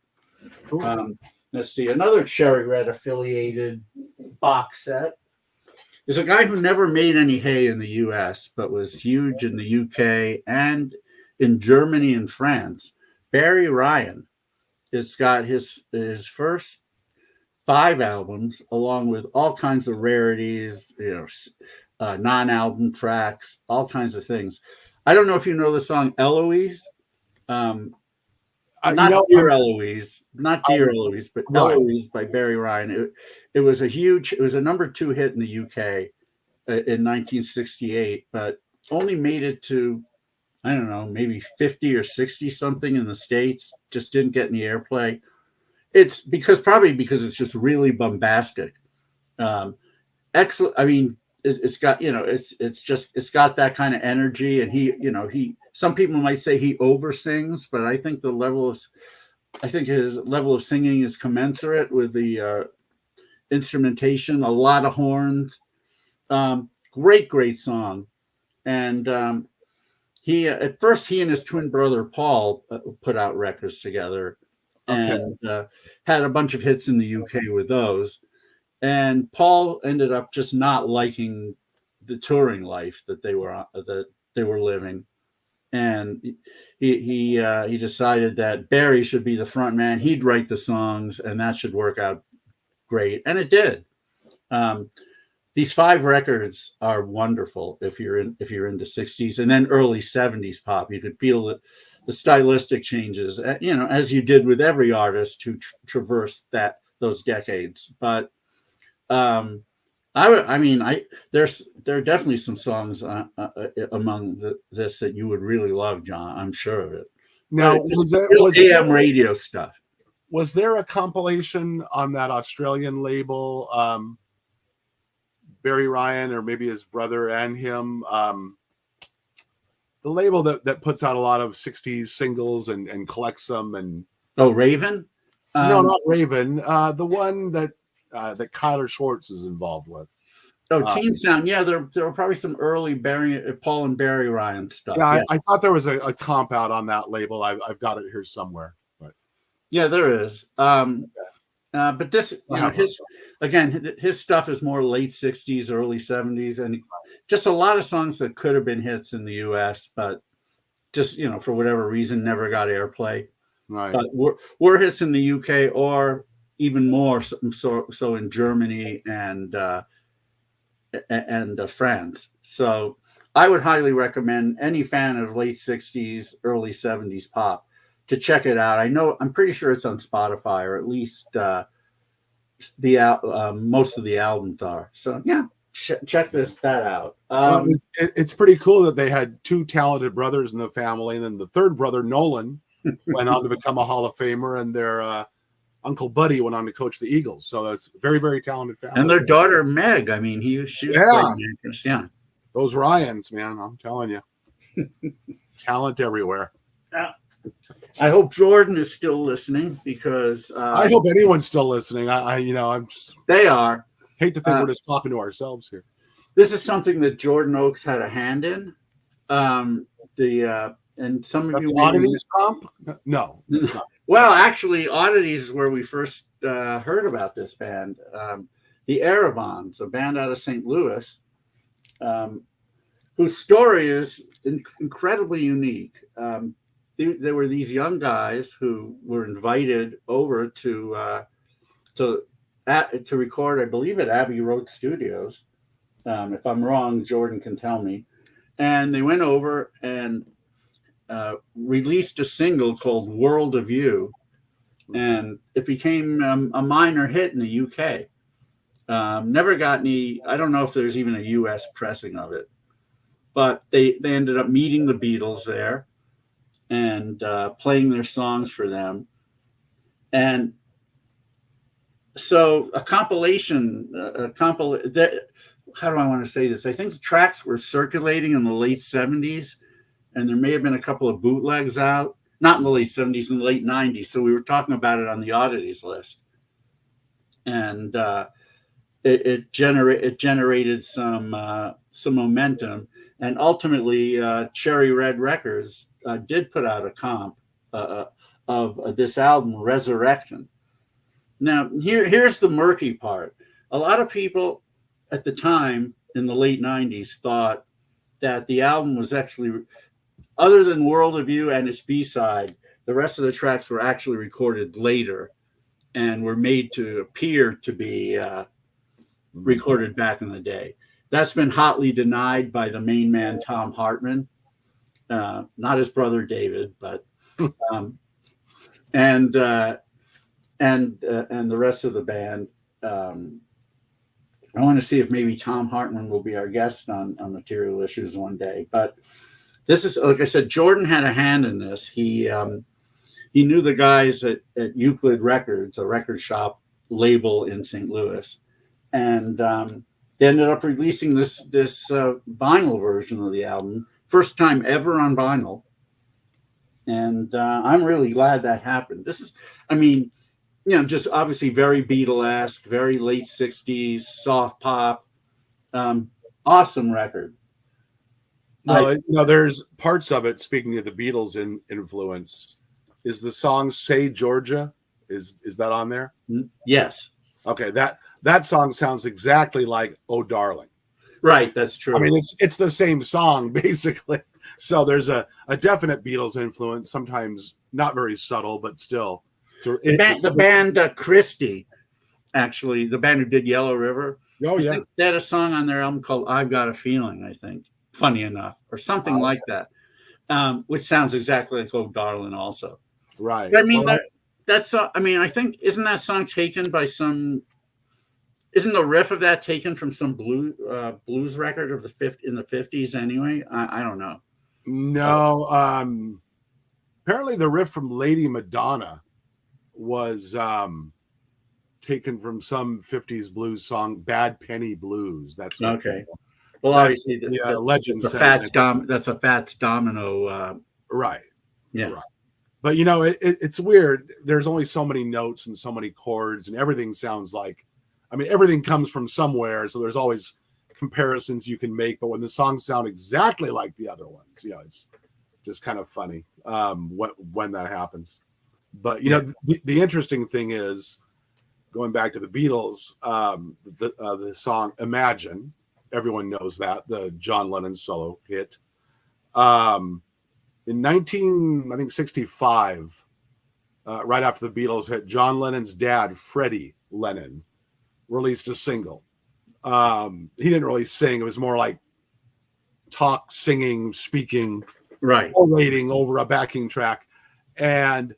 Let's see, another Cherry Red affiliated box set is a guy who never made any hay in the US, but was huge in the UK and in Germany and France. Barry Ryan. It's got his first 5 albums, along with all kinds of rarities, non-album tracks, all kinds of things. I don't know if you know the song Eloise. Not Dear Eloise, but Eloise by Barry Ryan. It was a number 2 hit in the UK in 1968, but only made it to, I don't know, maybe 50 or 60 something in the States. Just didn't get any airplay. It's probably because it's just really bombastic. Excellent. I mean, it's got, it's got that kind of energy, and he some people might say he oversins, but I think his level of singing is commensurate with the instrumentation. A lot of horns. Great song. And he at first he and his twin brother Paul put out records together, and had a bunch of hits in the UK with those. And Paul ended up just not liking the touring life that they were living, and he decided that Barry should be the front man. He'd write the songs, and that should work out great, and it did. These 5 records are wonderful if you're into 60s and then early 70s pop. You could feel the stylistic changes, as you did with every artist who traversed those decades. But there are definitely some songs among this that you would really love, John. I'm sure of it. Now, was AM radio stuff? Was there a compilation on that Australian label? Barry Ryan, or maybe his brother and him, the label that puts out a lot of 60s singles and collects them. And Raven? No, not Raven. The one that Kyler Schwartz is involved with. Teen Sound. Yeah, there were probably some early Paul and Barry Ryan stuff. Yeah, I thought there was a comp out on that label. I've got it here somewhere. But yeah, there is. But this, his stuff is more late 60s, early 70s, and just a lot of songs that could have been hits in the US, but just, for whatever reason, never got airplay. Right. But were hits in the UK, or even more so in Germany and France. So I would highly recommend any fan of late 60s, early 70s pop to check it out. I'm pretty sure it's on Spotify, or at least most of the albums are. So yeah, check that out. It's pretty cool that they had 2 talented brothers in the family, and then the third brother, Nolan, went on to become a Hall of Famer, and their Uncle Buddy went on to coach the Eagles. So that's a very, very talented family. And their daughter Meg. I mean, she was playing actress. Yeah, those Ryans, man, I'm telling you, talent everywhere. Yeah. I hope Jordan is still listening, because I hope anyone's still listening. They are. Hate to think we're just talking to ourselves here. This is something that Jordan Oakes had a hand in. And some of you Oddities comp? No. Well, actually, Oddities is where we first heard about this band. The Arabons, a band out of St. Louis, whose story is incredibly unique. There were these young guys who were invited over to record, I believe, at Abbey Road Studios. If I'm wrong, Jordan can tell me. And they went over and released a single called "World of You," and it became a minor hit in the UK. Never got any. I don't know if there's even a US pressing of it, but they ended up meeting the Beatles there and playing their songs for them. And so how do I want to say this? I think the tracks were circulating in the late 70s, and there may have been a couple of bootlegs out, not in the late 70s, in the late 90s. So we were talking about it on the oddities list. And it generated some momentum. And ultimately, Cherry Red Records did put out a comp of this album, Resurrection. Now, here's the murky part. A lot of people at the time in the late 90s thought that the album was actually, other than World of You and its B-side, the rest of the tracks were actually recorded later and were made to appear to be recorded back in the day. That's been hotly denied by the main man, Tom Hartman, not his brother David, but and the rest of the band. I want to see if maybe Tom Hartman will be our guest on Material Issues one day. But this is, like I said, Jordan had a hand in this. He knew the guys at Euclid Records, a record shop label in St. Louis, and they ended up releasing this vinyl version of the album, first time ever on vinyl. And I'm really glad that happened. This is, just obviously very Beatle-esque, very late 60s, soft pop. Awesome record. No, there's parts of it. Speaking of the Beatles influence, is the song "Say Georgia"? Is that on there? Yes. Okay, that song sounds exactly like "Oh Darling." Right, that's true. I mean, it's the same song basically. So there's a definite Beatles influence. Sometimes not very subtle, but still. So the band Christie, actually, the band who did Yellow River. Oh yeah, they had a song on their album called "I've Got a Feeling." I think, funny enough, or something like that, which sounds exactly like "Oh Darling" also. Right. But I mean, that's. I mean, I think isn't that song taken by some? Isn't the riff of that taken from some blues record of in the 50s? Anyway, I don't know. No. Apparently, the riff from Lady Madonna was taken from some 50s blues song, Bad Penny Blues. That's what okay. Well, obviously, that's legend. That's a Fats Domino. Right. Yeah. Right. But it's weird. There's only so many notes and so many chords, and everything sounds like. I mean, everything comes from somewhere, so there's always comparisons you can make. But when the songs sound exactly like the other ones, it's just kind of funny when that happens. But the interesting thing is, going back to the Beatles, the song "Imagine," everyone knows that, the John Lennon solo hit. In 1965, right after the Beatles hit, John Lennon's dad, Freddie Lennon, released a single. He didn't really sing; it was more like talk, singing, speaking, right, orating over a backing track, and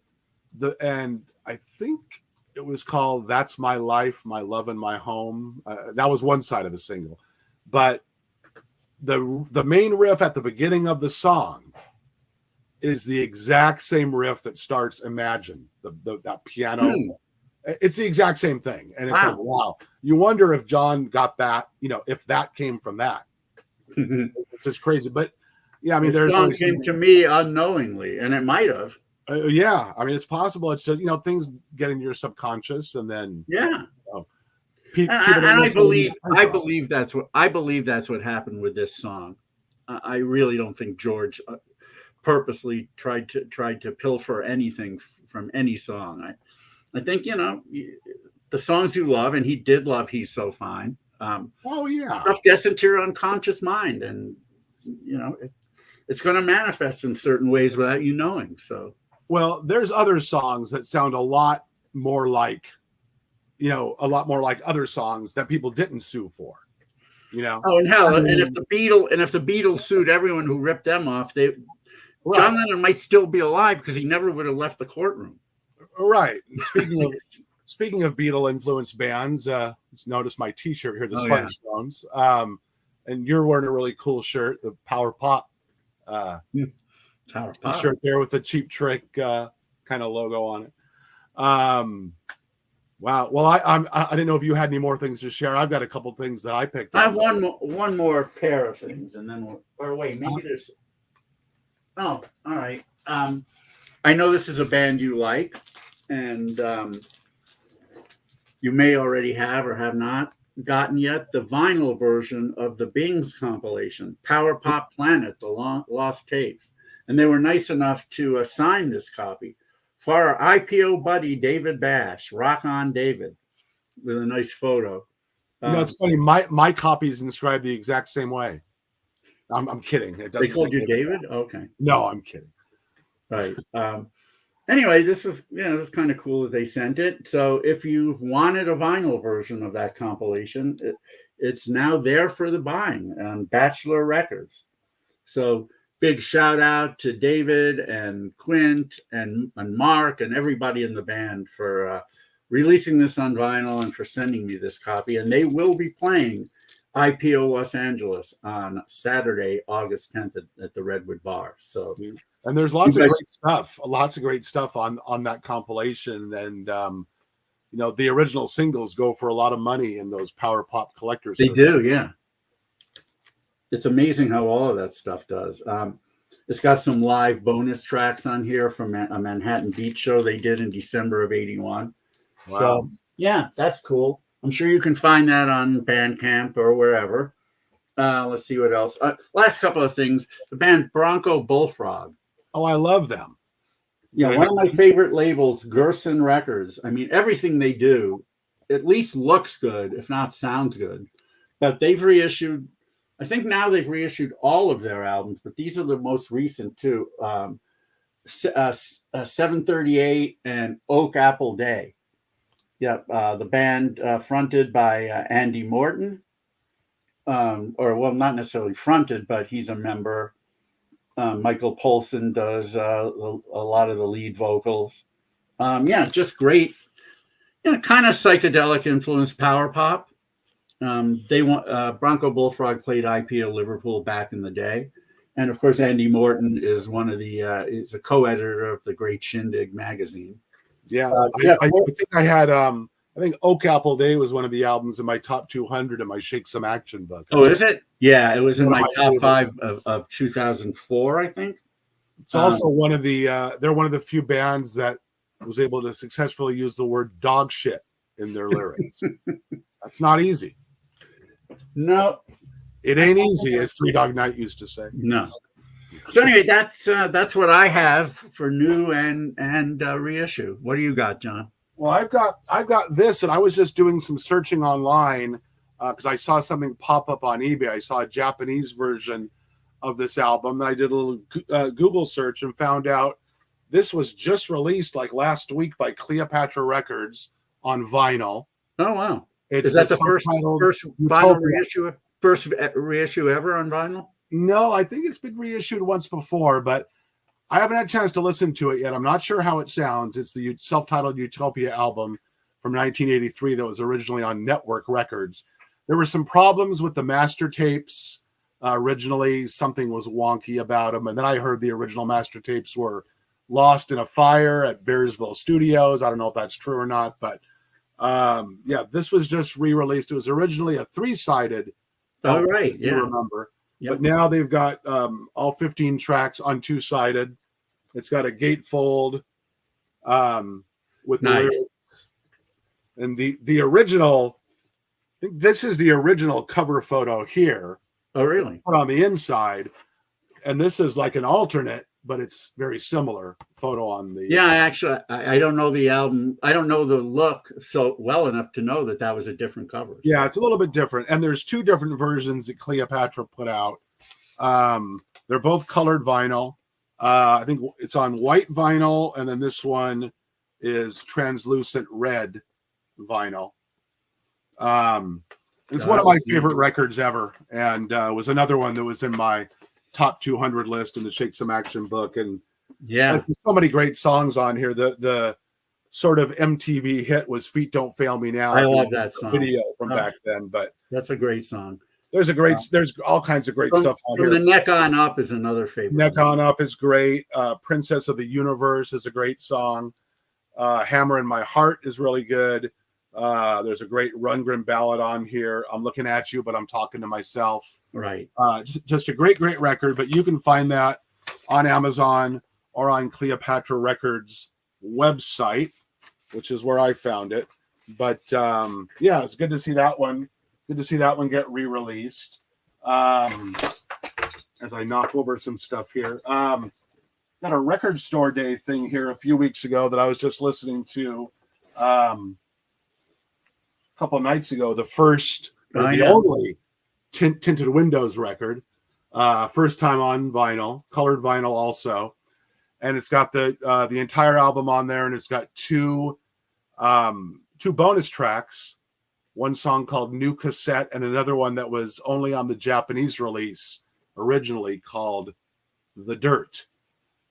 I think it was called "That's My Life, My Love and My Home." That was one side of the single, but the main riff at the beginning of the song is the exact same riff that starts "Imagine." That piano. It's the exact same thing, and it's like, wow. You wonder if John got that, if that came from that. It's just crazy, but yeah, I mean, the song came to me unknowingly, and it might have. Yeah, I mean, it's possible. It's just things get in your subconscious, and then and I believe that's what happened with this song. I really don't think George purposely tried to pilfer anything from any song. I think the songs you love, and he did love "He's So Fine." Stuff gets into your unconscious mind, and it's going to manifest in certain ways without you knowing. So, well, there's other songs that sound a lot more like other songs that people didn't sue for. Oh, and hell, and if the Beatles sued everyone who ripped them off, John Lennon might still be alive because he never would have left the courtroom. Right. Speaking of Beatle influenced bands, notice my T-shirt here, the Sponge Stones, and you're wearing a really cool shirt, the Power Pop, shirt there with the Cheap Trick kind of logo on it. Wow. Well, I didn't know if you had any more things to share. I've got a couple things that I picked up. I have one more pair of things, and then maybe there's. Oh, all right. I know this is a band you like, and you may already have or have not gotten yet the vinyl version of the Bing's compilation, Power Pop Planet, the Lost Tapes. And they were nice enough to assign this copy for our IPO buddy, David Bash. Rock on, David, with a nice photo. It's funny. My copy is inscribed the exact same way. I'm kidding. They called you David? Okay. No, I'm kidding. Right. Anyway, this was kind of cool that they sent it. So if you've wanted a vinyl version of that compilation, it's now there for the buying on Bachelor Records. So big shout out to David and Quint and Mark and everybody in the band for releasing this on vinyl and for sending me this copy. And they will be playing IPO Los Angeles on Saturday, August 10th at the Redwood Bar. So, and there's lots of great stuff on that compilation. And the original singles go for a lot of money in those Power Pop collectors. They do, yeah. It's amazing how all of that stuff does. It's got some live bonus tracks on here from a Manhattan Beach show they did in December of '81. Wow. So, yeah, that's cool. I'm sure you can find that on Bandcamp or wherever. Let's see what else. Last couple of things. The band Bronco Bullfrog. Oh, I love them. Yeah, one of my favorite labels, Gerson Records. I mean, everything they do at least looks good, if not sounds good. But they've reissued, I think now they've reissued all of their albums, but these are the most recent too. 738 and Oak Apple Day. Yeah, the band fronted by Andy Morton. Or, well, not necessarily fronted, but he's a member. Michael Polson does a lot of the lead vocals. Just great, kind of psychedelic influenced power pop. Bronco Bullfrog played IPO Liverpool back in the day, and of course Andy Morton is one of the is a co-editor of the Great Shindig magazine. Yeah, I think I had I think Oak Apple Day was one of the albums in my top 200 in my Shake Some Action book. Oh, is it? Yeah, it was in my top 5 of 2004, I think. It's also one of the they're one of the few bands that was able to successfully use the word dog shit in their lyrics. That's not easy. No, it ain't easy, as Three Dog Night used to say. No. So anyway, that's what I have for new and reissue. What do you got, John? Well, I've got this, and I was just doing some searching online because I saw something pop up on eBay. I saw a Japanese version of this album. And I did a little Google search and found out this was just released like last week by Cleopatra Records on vinyl. Oh wow! Is that the first vinyl reissue? First reissue ever on vinyl? No, I think it's been reissued once before, but I haven't had a chance to listen to it yet. I'm not sure how it sounds. It's the self-titled Utopia album from 1983 that was originally on Network Records. There were some problems with the master tapes. Originally, something was wonky about them, and then I heard the original master tapes were lost in a fire at Bearsville Studios. I don't know if that's true or not, but this was just re-released. It was originally a 3-sided. Oh, right, if you remember. Yep. But now they've got all 15 tracks on 2-sided. It's got a gatefold with the lyrics. And the original, I think this is the original cover photo here. Oh, really? Put on the inside. And this is like an alternate, but it's very similar photo on the. Yeah, actually, I don't know the album. I don't know the look so well enough to know that was a different cover. Yeah, it's a little bit different. And there's 2 different versions that Cleopatra put out. They're both colored vinyl. I think it's on white vinyl, and then this one is translucent red vinyl. It's one of my favorite records ever, and was another one that was in my top 200 list in the Shake Some Action book. And there's so many great songs on here. The sort of MTV hit was "Feet Don't Fail Me Now." I love that song. Video from back then, but that's a great song. There's all kinds of great stuff on here. The Neck On Up is another favorite. Neck On Up is great. Princess of the Universe is a great song. Hammer in My Heart is really good. There's a great Rundgren ballad on here. I'm looking at you, but I'm talking to myself. Right. Just a great record, but you can find that on Amazon or on Cleopatra Records website, which is where I found it. But it's good to see that one. Good to see that one get re-released. As I knock over some stuff here. Got a record store day thing here a few weeks ago that I was just listening to a couple of nights ago. The first, the only Tinted Windows record. First time on vinyl, colored vinyl also. And it's got the entire album on there, and it's got 2 bonus tracks. One song called New Cassette, and another one that was only on the Japanese release originally called The Dirt.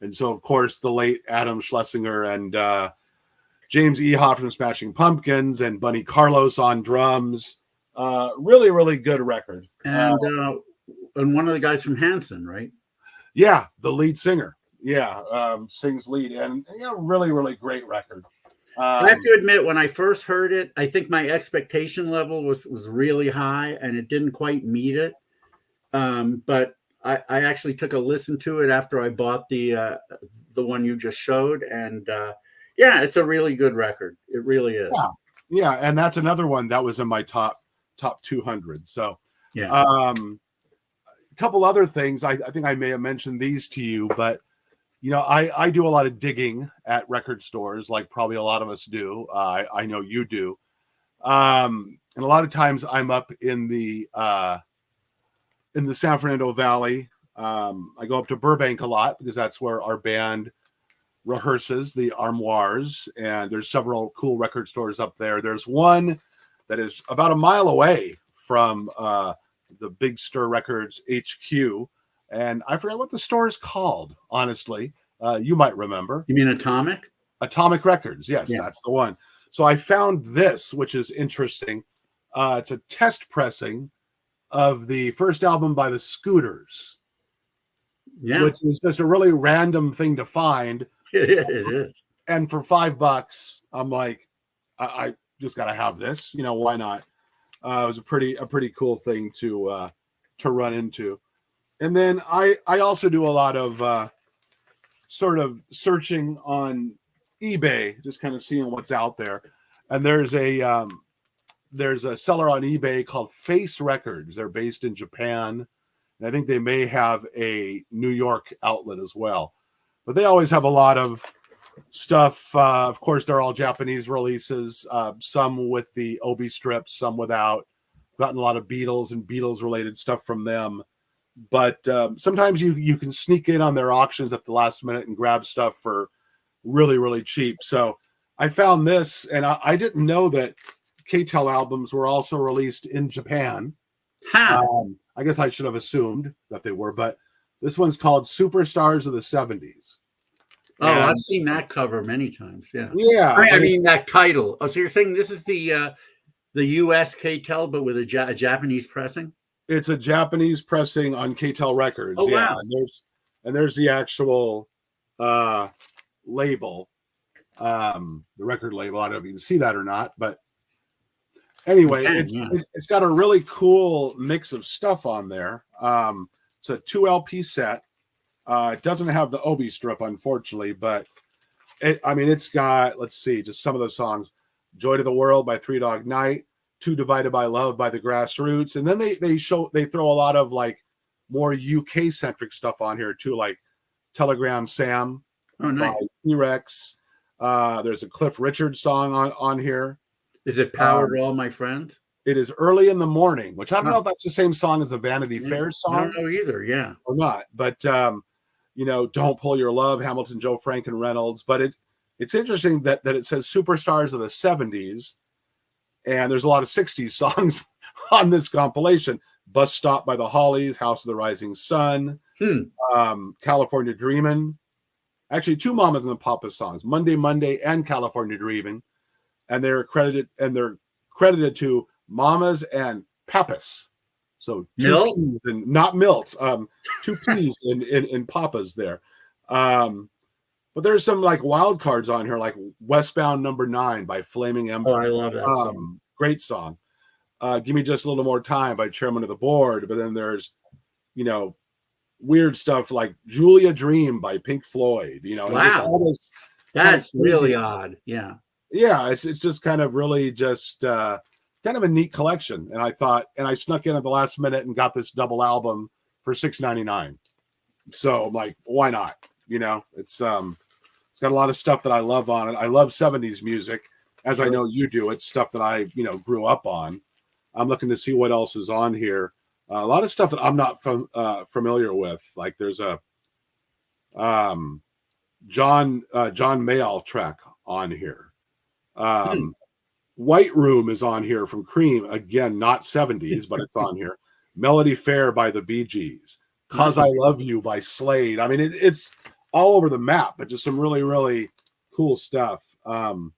And so, of course, the late Adam Schlesinger and James Ehoff from Smashing Pumpkins and Bunny Carlos on drums. Really, really good record. And one of the guys from Hanson, right? Yeah, the lead singer. Yeah, sings lead. And really, really great record. I have to admit, when I first heard it, I think my expectation level was really high, and it didn't quite meet it. But I actually took a listen to it after I bought the one you just showed, and it's a really good record. It really is. Yeah, and that's another one that was in my top 200. So couple other things. I think I may have mentioned these to you, but I do a lot of digging at record stores, like probably a lot of us do. I know you do. And a lot of times I'm up in the San Fernando Valley. I go up to Burbank a lot because that's where our band rehearses, the Armoires, and there's several cool record stores up there. There's one that is about a mile away from the Big Stir Records HQ, and I forget what the store is called, honestly. You might remember. You mean Atomic? Atomic Records, yes, Yeah. that's the one. So I found this, which is interesting. It's a test pressing of the first album by the Scooters, which is just a really random thing to find. It is. And for $5, I'm like, I just got to have this. Why not? It was a pretty cool thing to run into. And then I also do a lot of sort of searching on eBay, just kind of seeing what's out there. And there's a seller on eBay called Face Records. They're based in Japan, and I think they may have a New York outlet as well. But they always have a lot of stuff. Of course, they're all Japanese releases, some with the Obi strips, some without. Gotten a lot of Beatles and Beatles related stuff from them. But sometimes you can sneak in on their auctions at the last minute and grab stuff for really, really cheap. So I found this, and I didn't know that K-Tel albums were also released in Japan. I guess I should have assumed that they were, but this one's called Superstars of the 70s. Oh, and I've seen that cover many times. Yeah. Yeah. I mean that title. Oh, so you're saying this is the US K-Tel, but with a Japanese pressing? It's a Japanese pressing on K-Tel Records. Oh, yeah. wow. And there's the actual label, the record label. I don't know if you can see that or not, but anyway, it's got a really cool mix of stuff on there. It's a 2 LP set. It doesn't have the Obi strip, unfortunately, but it's got, let's see, just some of the songs: Joy to the World by Three Dog Night, Two Divided by Love by the Grassroots. And then they throw a lot of like more UK centric stuff on here too, like Telegram Sam by T-Rex. There's a Cliff Richard song on here. Is it Power to All My Friends? It is Early in the Morning, which I don't know if that's the same song as a Vanity Fair song. I don't know either, yeah. Or not. But Don't Pull Your Love, Hamilton, Joe Frank, and Reynolds. But it's interesting that it says Superstars of the 70s, and there's a lot of 60s songs on this compilation. Bus Stop by the Hollies, House of the Rising Sun, California Dreamin'. Actually, 2 Mamas and the Papas songs, Monday, Monday, and California Dreamin'. And they're credited to Mamas and Papas. So 2 P's and not Milt. 2 P's in Papas there. But there's some like wild cards on here, like Westbound Number 9 by Flaming Ember. Oh, I love that song. Great song. Give Me Just a Little More Time by Chairman of the Board. But then there's, weird stuff like Julia Dream by Pink Floyd. Wow. That's really odd. Yeah. Yeah. It's just kind of really just kind of a neat collection. And I snuck in at the last minute and got this double album for $6.99. So I'm like, why not? It's got a lot of stuff that I love on it. I love 70s music, as I know you do. It's stuff that I, grew up on. I'm looking to see what else is on here. A lot of stuff that I'm not familiar with. Like there's a John Mayall track on here. White Room is on here from Cream. Again, not 70s, but it's on here. Melody Fair by the Bee Gees. Cause I Love You by Slade. I mean, it's all over the map, but just some really, really cool stuff. The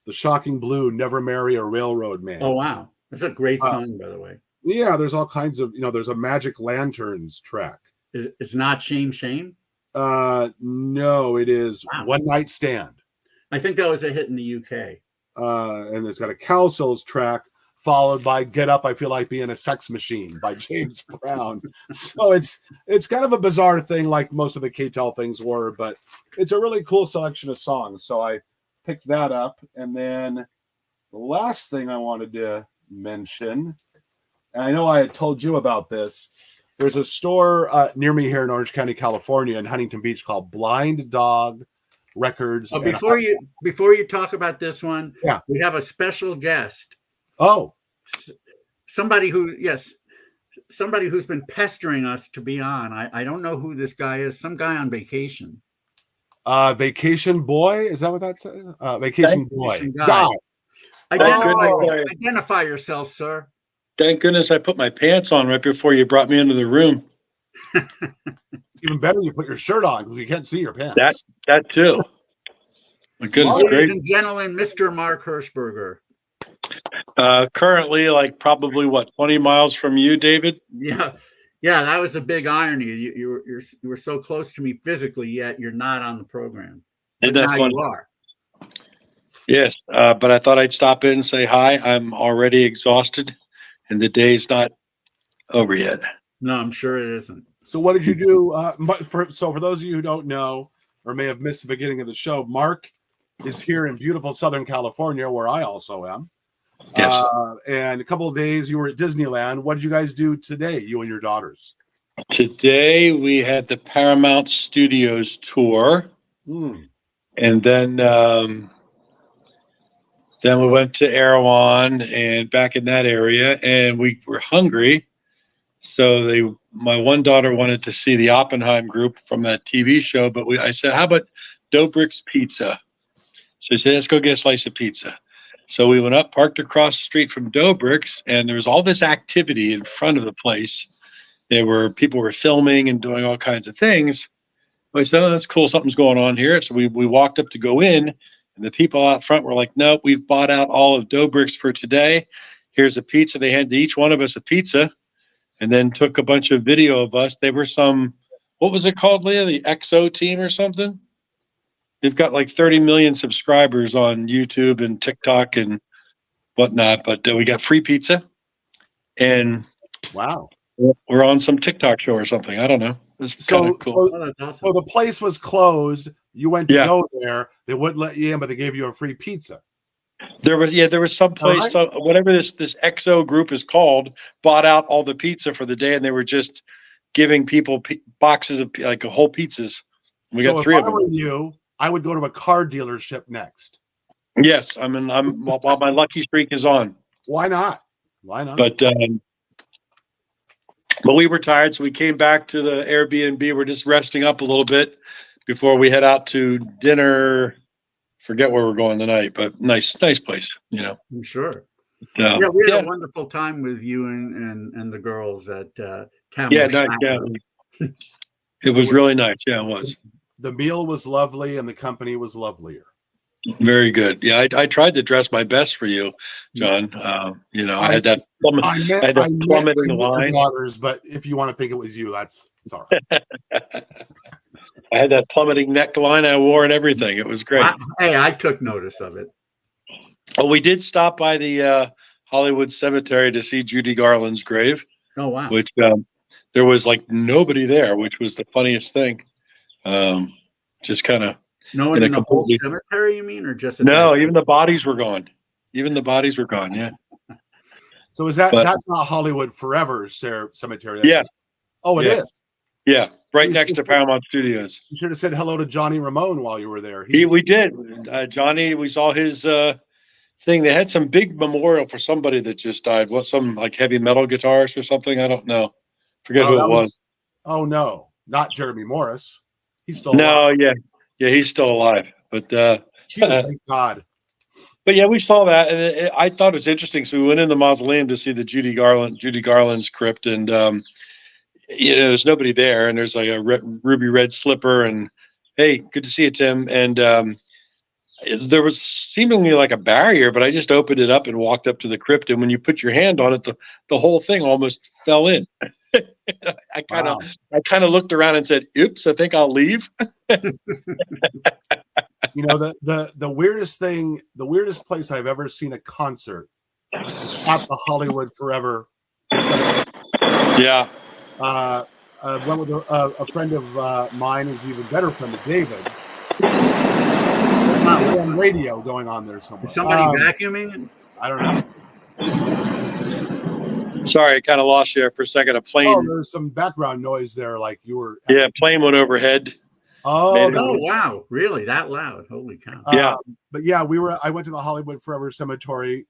Shocking Blue, Never Marry a Railroad Man. Oh, wow. That's a great song, by the way. Yeah, there's all kinds of, there's a Magic Lanterns track. It's not Shame, Shame? No, it is One Night Stand. I think that was a hit in the UK. And there's got a Cowsills track followed by Get Up, I Feel Like Being a Sex Machine by James Brown. So it's kind of a bizarre thing like most of the K-Tel things were, but it's a really cool selection of songs. So I picked that up. And then the last thing I wanted to mention, and I know I had told you about this, There's a store near me here in Orange County, California, in Huntington Beach called Blind Dog Records. Oh, before you talk about this one, yeah, we have a special guest. Oh, somebody who's been pestering us to be on. I don't know who this guy is. Some guy on vacation. Vacation boy, is that what that said? Vacation boy. Guy. Identify yourself, sir. Thank goodness I put my pants on right before you brought me into the room. It's even better you put your shirt on because you can't see your pants. That too. My goodness, ladies and gentlemen, Mr. Mark Hirschberger. Currently, like probably 20 miles from you, David? Yeah, that was a big irony. You were so close to me physically, yet you're not on the program. Isn't that funny? You are. Yes, but I thought I'd stop in and say hi. I'm already exhausted, and the day's not over yet. No, I'm sure it isn't. So what did you do? For those of you who don't know or may have missed the beginning of the show, Mark is here in beautiful Southern California, where I also am. Yes. And a couple of days you were at Disneyland. What did you guys do today, you and your daughters? Today we had the Paramount Studios tour, and then we went to Erewhon and back in that area, and we were hungry. So my one daughter wanted to see the Oppenheim group from that TV show, but I said, how about Dobrik's Pizza? So he said, let's go get a slice of pizza. So we went up, parked across the street from Dobrik's, and there was all this activity in front of the place. People were filming and doing all kinds of things. I said, oh, that's cool. Something's going on here. So we walked up to go in, and the people out front were like, nope, we've bought out all of Dobrik's for today. Here's a pizza. They handed each one of us a pizza and then took a bunch of video of us. They were what was it called, Leah? The XO team or something? They've got like 30 million subscribers on YouTube and TikTok and whatnot, but we got free pizza. And wow, we're on some TikTok show or something. I don't know. It was kind of cool. That's awesome. So the place was closed. You went to go there. They wouldn't let you in, but they gave you a free pizza. There was some place, whatever this XO group is called, bought out all the pizza for the day, and they were just giving people boxes of like whole pizzas. We got 3 of them. If I were you, I would go to a car dealership next. Yes, while my lucky streak is on. Why not? But we were tired, so we came back to the Airbnb. We're just resting up a little bit before we head out to dinner. Forget where we're going tonight, but nice place, I'm sure. We had a wonderful time with you and the girls at Camel. It was really nice. Yeah, it was. The meal was lovely, and the company was lovelier. Very good. Yeah, I tried to dress my best for you, John. I had that plummeting line. Daughters, but if you want to think it was you, that's all right. I had that plummeting neckline I wore and everything. It was great. I took notice of it. Oh, we did stop by the Hollywood Cemetery to see Judy Garland's grave. Oh, wow. Which there was like nobody there, which was the funniest thing. Just kind of no one in the whole cemetery, you mean, or just even the bodies were gone. Yeah. So that's not Hollywood Forever Cemetery? Oh, it is. Yeah, right next to Paramount Studios. You should have said hello to Johnny Ramone while you were there. We did. Johnny, we saw his thing. They had some big memorial for somebody that just died. Some like heavy metal guitarist or something? I don't know. Forget who it was. Oh no, not Jeremy Morris. He's still alive. No, yeah, he's still alive. But thank God. But yeah, we saw that, and I thought it was interesting. So we went in the mausoleum to see the Judy Garland's crypt, and there's nobody there, and there's like a ruby red slipper, and hey, good to see you, Tim. And there was seemingly like a barrier, but I just opened it up and walked up to the crypt, and when you put your hand on it, the whole thing almost fell in. I kind of looked around and said, "Oops, I think I'll leave." The weirdest place I've ever seen a concert is at the Hollywood Forever Cemetery. Yeah. Went with a friend of mine, who's an even better friend of David's. On radio going on there somewhere. Is somebody vacuuming? I don't know. Sorry, I kind of lost you there for a second. A Oh, plane, there's some background noise there, like you were. yeah, plane went overhead. Oh, Made it- Oh, no. wow. Really? That loud? Holy cow. Yeah. But yeah, I went to the Hollywood Forever Cemetery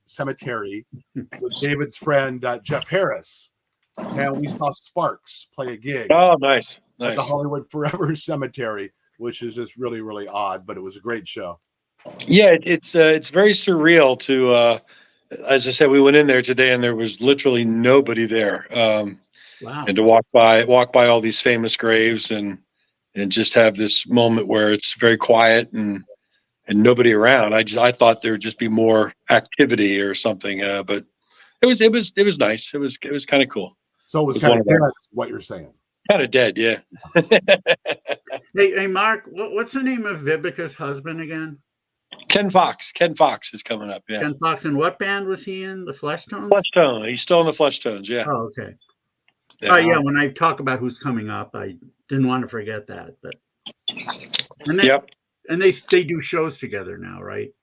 with David's friend Jeff Harris, and we saw Sparks play a gig Oh, nice, at nice. the Hollywood Forever Cemetery, which is just really, really odd, but it was a great show. Yeah, it's very surreal to. As I said, we went in there today, and there was literally nobody there. Wow. And to walk by all these famous graves and just have this moment where it's very quiet and nobody around. I thought there would just be more activity or something, but it was nice. It was kind of cool. So it was It was kind one of of those. dead, is what you're saying. Kind of dead, yeah. Hey, Mark, what's the name of Vivica's husband again? Ken Fox is coming up. Yeah, Ken Fox. And what band was he in? The Flesh Tones? Flesh Tone. He's still in the Flesh Tones. Yeah. Oh, okay. Yeah. Oh, yeah. When I talk about who's coming up, I didn't want to forget that. But Yep. And they do shows together now, right?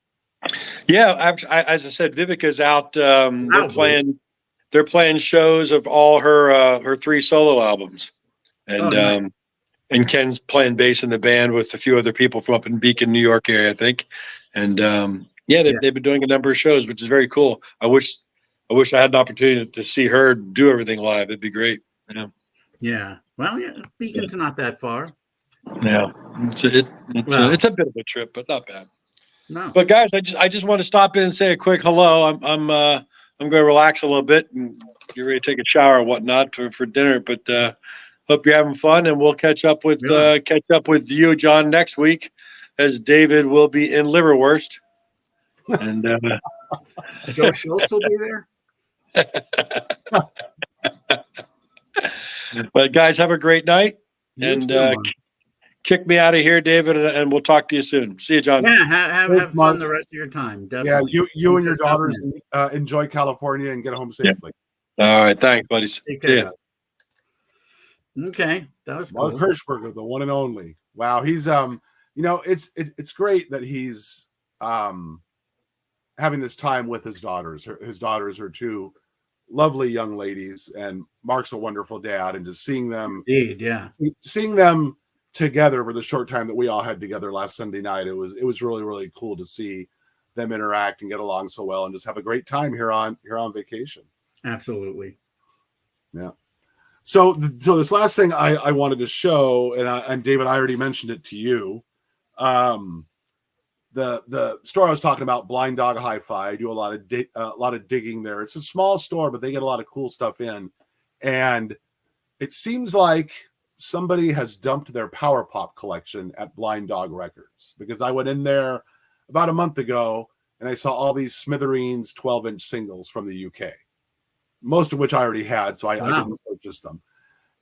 Yeah. As I said, Vivica's out. Wow, They're playing shows of all her 3 solo albums, and Oh, nice. And Ken's playing bass in the band with a few other people from up in Beacon, New York area, I think. And they've been doing a number of shows, which is very cool. I wish I had an opportunity to see her do everything live. It'd be great. Yeah. Yeah. Well, yeah. Beacon's not that far. Yeah. It's a bit of a trip, but not bad. No. But guys, I just want to stop in and say a quick hello. I'm going to relax a little bit and get ready to take a shower and whatnot for dinner. But hope you're having fun, and we'll catch up with you, John, next week, as David will be in Liverwurst. And Joe Schultz will be there. But guys, have a great night, and kick me out of here, David, and we'll talk to you soon. See you, John. Yeah, have fun the rest of your time. Definitely. Yeah, you and your daughters enjoy California and get home safely. All right, thanks, buddies. Take care. Okay, that was Mark cool. Hirschberger, the one and only. Wow, he's it's great that he's having this time with his daughters. His daughters are 2 lovely young ladies, and Mark's a wonderful dad, and just seeing them together for the short time that we all had together last Sunday night, it was really, really cool to see them interact and get along so well and just have a great time here on vacation. Absolutely. Yeah. So this last thing I wanted to show, and David, I already mentioned it to you. The store I was talking about, Blind Dog Hi-Fi, I do a lot of digging there. It's a small store, but they get a lot of cool stuff in, and it seems like somebody has dumped their Power Pop collection at Blind Dog Records, because I went in there about a month ago and I saw all these Smithereens 12-inch singles from the UK, most of which I already had, so I didn't purchase them.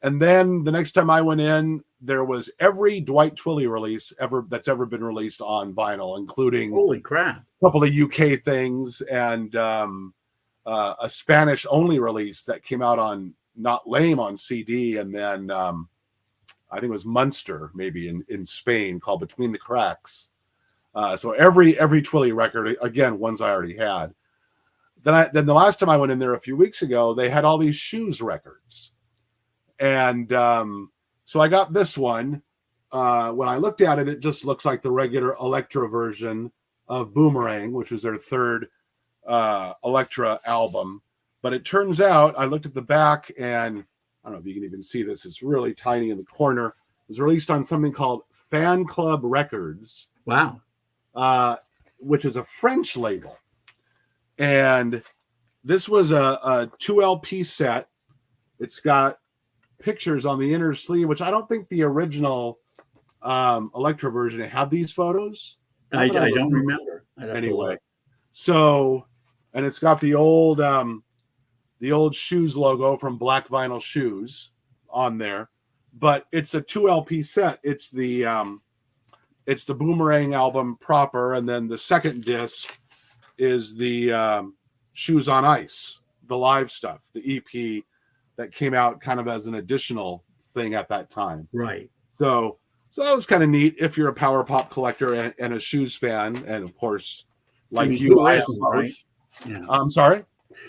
And then the next time I went in, there was every Dwight Twilley release that's ever been released on vinyl, including holy crap, a couple of UK things and a Spanish only release that came out on Not Lame on CD, and then I think it was Munster maybe in Spain, called Between the Cracks. So every Twilley record, again, ones I already had. Then the last time I went in there a few weeks ago, they had all these Shoes records. And so I got this one. When I looked at it, it just looks like the regular Elektra version of Boomerang, which was their 3rd Elektra album. But it turns out, I looked at the back, and I don't know if you can even see this. It's really tiny in the corner. It was released on something called Fan Club Records. Wow. Which is a French label. And this was a 2 LP set. It's got pictures on the inner sleeve, which I don't think the original Elektra version had these photos. I don't remember. Anyway, so, and it's got the old Shoes logo from Black Vinyl Shoes on there, but it's a 2 LP set. It's the Boomerang album proper, and then the second disc is the Shoes on Ice, the live stuff, the EP that came out kind of as an additional thing at that time. Right. So that was kind of neat if you're a Power Pop collector and a Shoes fan, and of course, like you, I am both. Right? Yeah. I'm sorry.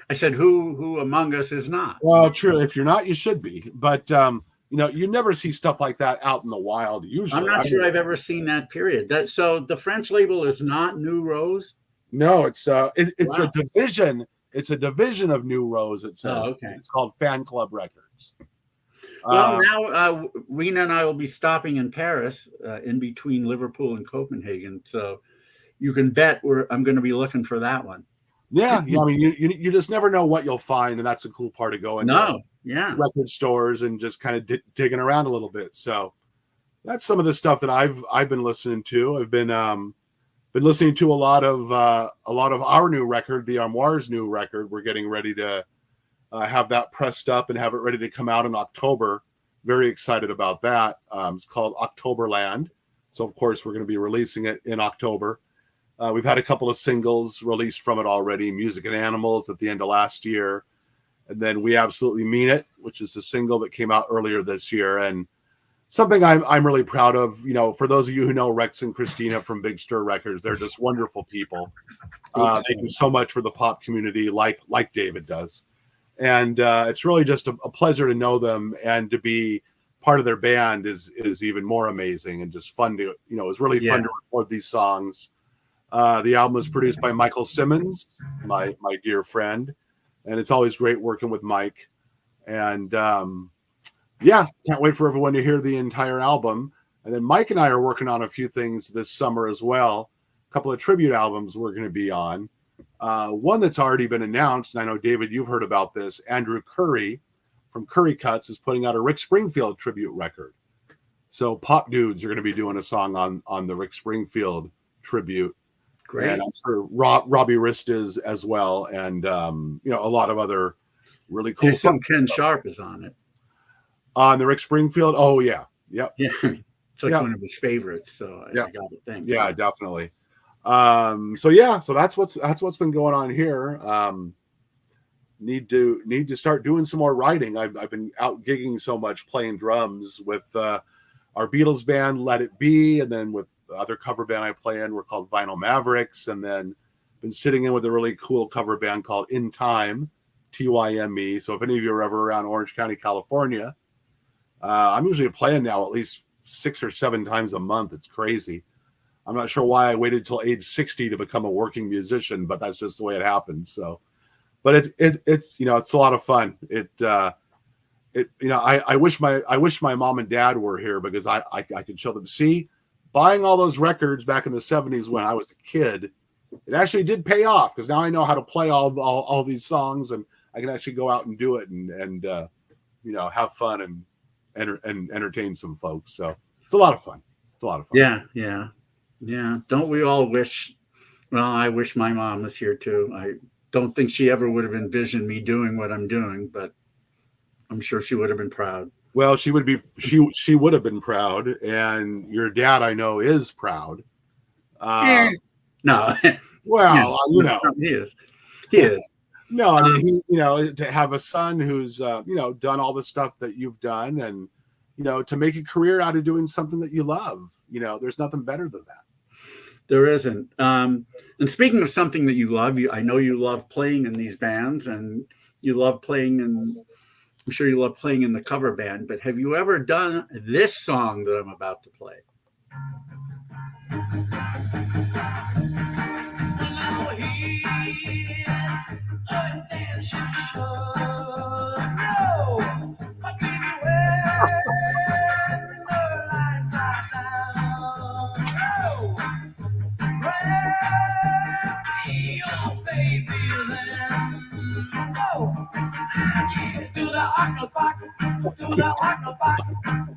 I said, who among us is not? Well, true. If you're not, you should be. But you never see stuff like that out in the wild. Usually, I'm not sure I've ever seen that. Period. So the French label is not New Rose. No, it's Wow. a division. It's a division of New Rose. It says. Oh, okay. It's called Fan Club Records. Well, now Rena and I will be stopping in Paris, in between Liverpool and Copenhagen. So you can bet I'm going to be looking for that one. Yeah. I mean, you just never know what you'll find, and that's a cool part of going. Yeah. Record stores and just kind of digging around a little bit. So that's some of the stuff that I've been listening to. I've been listening to a lot of our new record, the Armoire's new record. We're getting ready to have that pressed up and have it ready to come out in October. Very excited about that. It's called Octoberland. So of course we're going to be releasing it in October. We've had a couple of singles released from it already. Music and Animals at the end of last year. And then We Absolutely Mean It, which is a single that came out earlier this year. And something I'm really proud of, for those of you who know Rex and Christina from Big Stir Records, they're just wonderful people. They do so much for the pop community, like David does. And it's really just a pleasure to know them, and to be part of their band is even more amazing, and just fun to, it was really fun to record these songs. The album was produced by Michael Simmons, my dear friend. And it's always great working with Mike. And can't wait for everyone to hear the entire album. And then Mike and I are working on a few things this summer as well. A couple of tribute albums we're going to be on. One that's already been announced, and I know, David, you've heard about this. Andrew Curry from Curry Cuts is putting out a Rick Springfield tribute record. So Pop Dudes are going to be doing a song on the Rick Springfield tribute. Great. And I'm sure Robbie Rist is as well, and a lot of other really cool stuff. Ken Sharp is on it. On the Rick Springfield. Oh yeah, yep. Yeah, it's like one of his favorites. So I got to think. Yeah, definitely. So that's what's been going on here. Need to start doing some more writing. I've been out gigging so much, playing drums with our Beatles band, Let It Be, and then with the other cover band I play in, we're called Vinyl Mavericks, and then been sitting in with a really cool cover band called In Time, TYME. So if any of you are ever around Orange County, California, I'm usually playing now at least 6 or 7 times a month. It's crazy. I'm not sure why I waited till age 60 to become a working musician, but that's just the way it happened. So, but it's a lot of fun. I wish my mom and dad were here, because I could show them. See, buying all those records back in the 70s when I was a kid, it actually did pay off, because now I know how to play all these songs, and I can actually go out and do it and have fun and entertain some folks. So it's a lot of fun. Yeah. Don't we all wish? Well, I wish my mom was here too. I don't think she ever would have envisioned me doing what I'm doing, but I'm sure she would have been proud. Well, she would have been proud, and your dad, I know, is proud. No. Well, he is. No, I mean, to have a son who's done all the stuff that you've done, and to make a career out of doing something that you love, there's nothing better than that. There isn't. And speaking of something that you love, I know you love playing in these bands, and you love playing in. I'm sure you love playing in the cover band, but have you ever done this song that I'm about to play?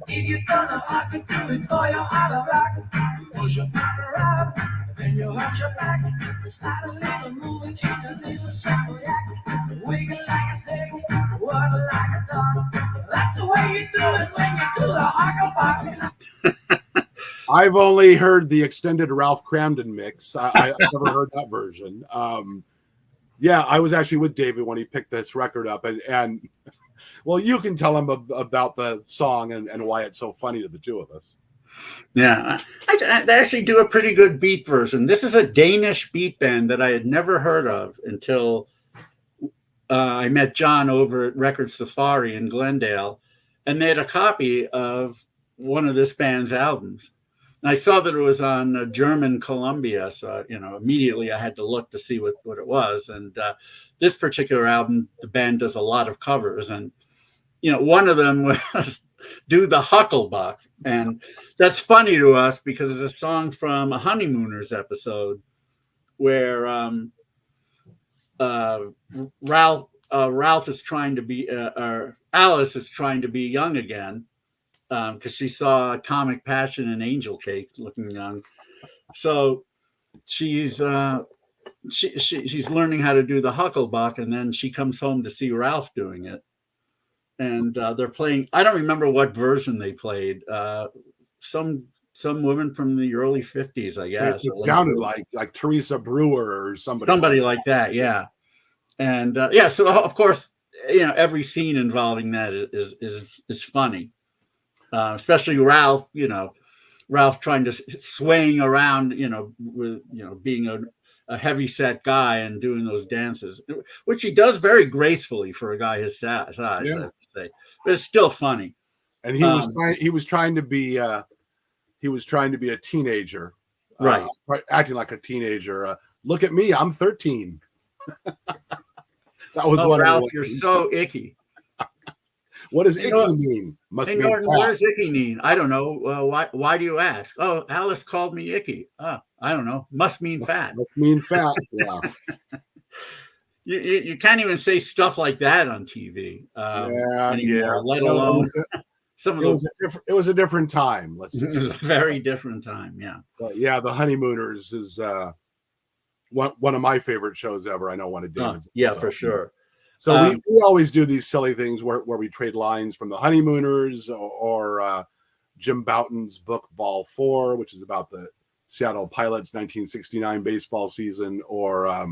If you don't know how to do it, throw your out of luck. Push your power up, then you hurt your back. Start a little moving in a little shuffle yak. Wiggle like a snake, waddle like a dog. That's the way you do it when you do the hucklebuck. I've only heard the extended Ralph Cramden mix. I've never heard that version. I was actually with David when he picked this record up, and well, you can tell him about the song and why it's so funny to the two of us. Yeah, they actually do a pretty good beat version. This is a Danish beat band that I had never heard of until I met John over at Record Safari in Glendale, and they had a copy of one of this band's albums. And I saw that it was on German Columbia, so immediately I had to look to see what it was. And this particular album, the band does a lot of covers, and one of them was "Do the Hucklebuck," and that's funny to us because it's a song from a Honeymooners episode where Ralph is trying to be, or Alice is trying to be young again because she saw Atomic Passion and Angel Cake looking young. So she's learning how to do the Hucklebuck, and then she comes home to see Ralph doing it. And they're playing, I don't remember what version they played. Some woman from the early 50s, I guess. It sounded like Teresa Brewer or somebody like that, yeah. And so of course, every scene involving that is funny, especially Ralph. Ralph trying to swaying around, with being a heavy set guy and doing those dances, which he does very gracefully for a guy his size. Yeah. I have to say, but it's still funny. And he was trying to be a teenager, right? Acting like a teenager. Look at me, I'm 13. That was one. Ralph, you're so icky. What does icky mean? Must mean fat. What does icky mean? I don't know. Why do you ask? Oh, Alice called me icky. Oh, I don't know. Must mean fat. Must mean fat. Yeah. You can't even say stuff like that on TV anymore. Let alone some of those. It was a different time. Let's just. It was a very different time. Yeah. But yeah, The Honeymooners is one of my favorite shows ever. I know one of David's. For sure. So we always do these silly things where we trade lines from The Honeymooners or Jim Bouton's book Ball 4, which is about the Seattle Pilots 1969 baseball season, or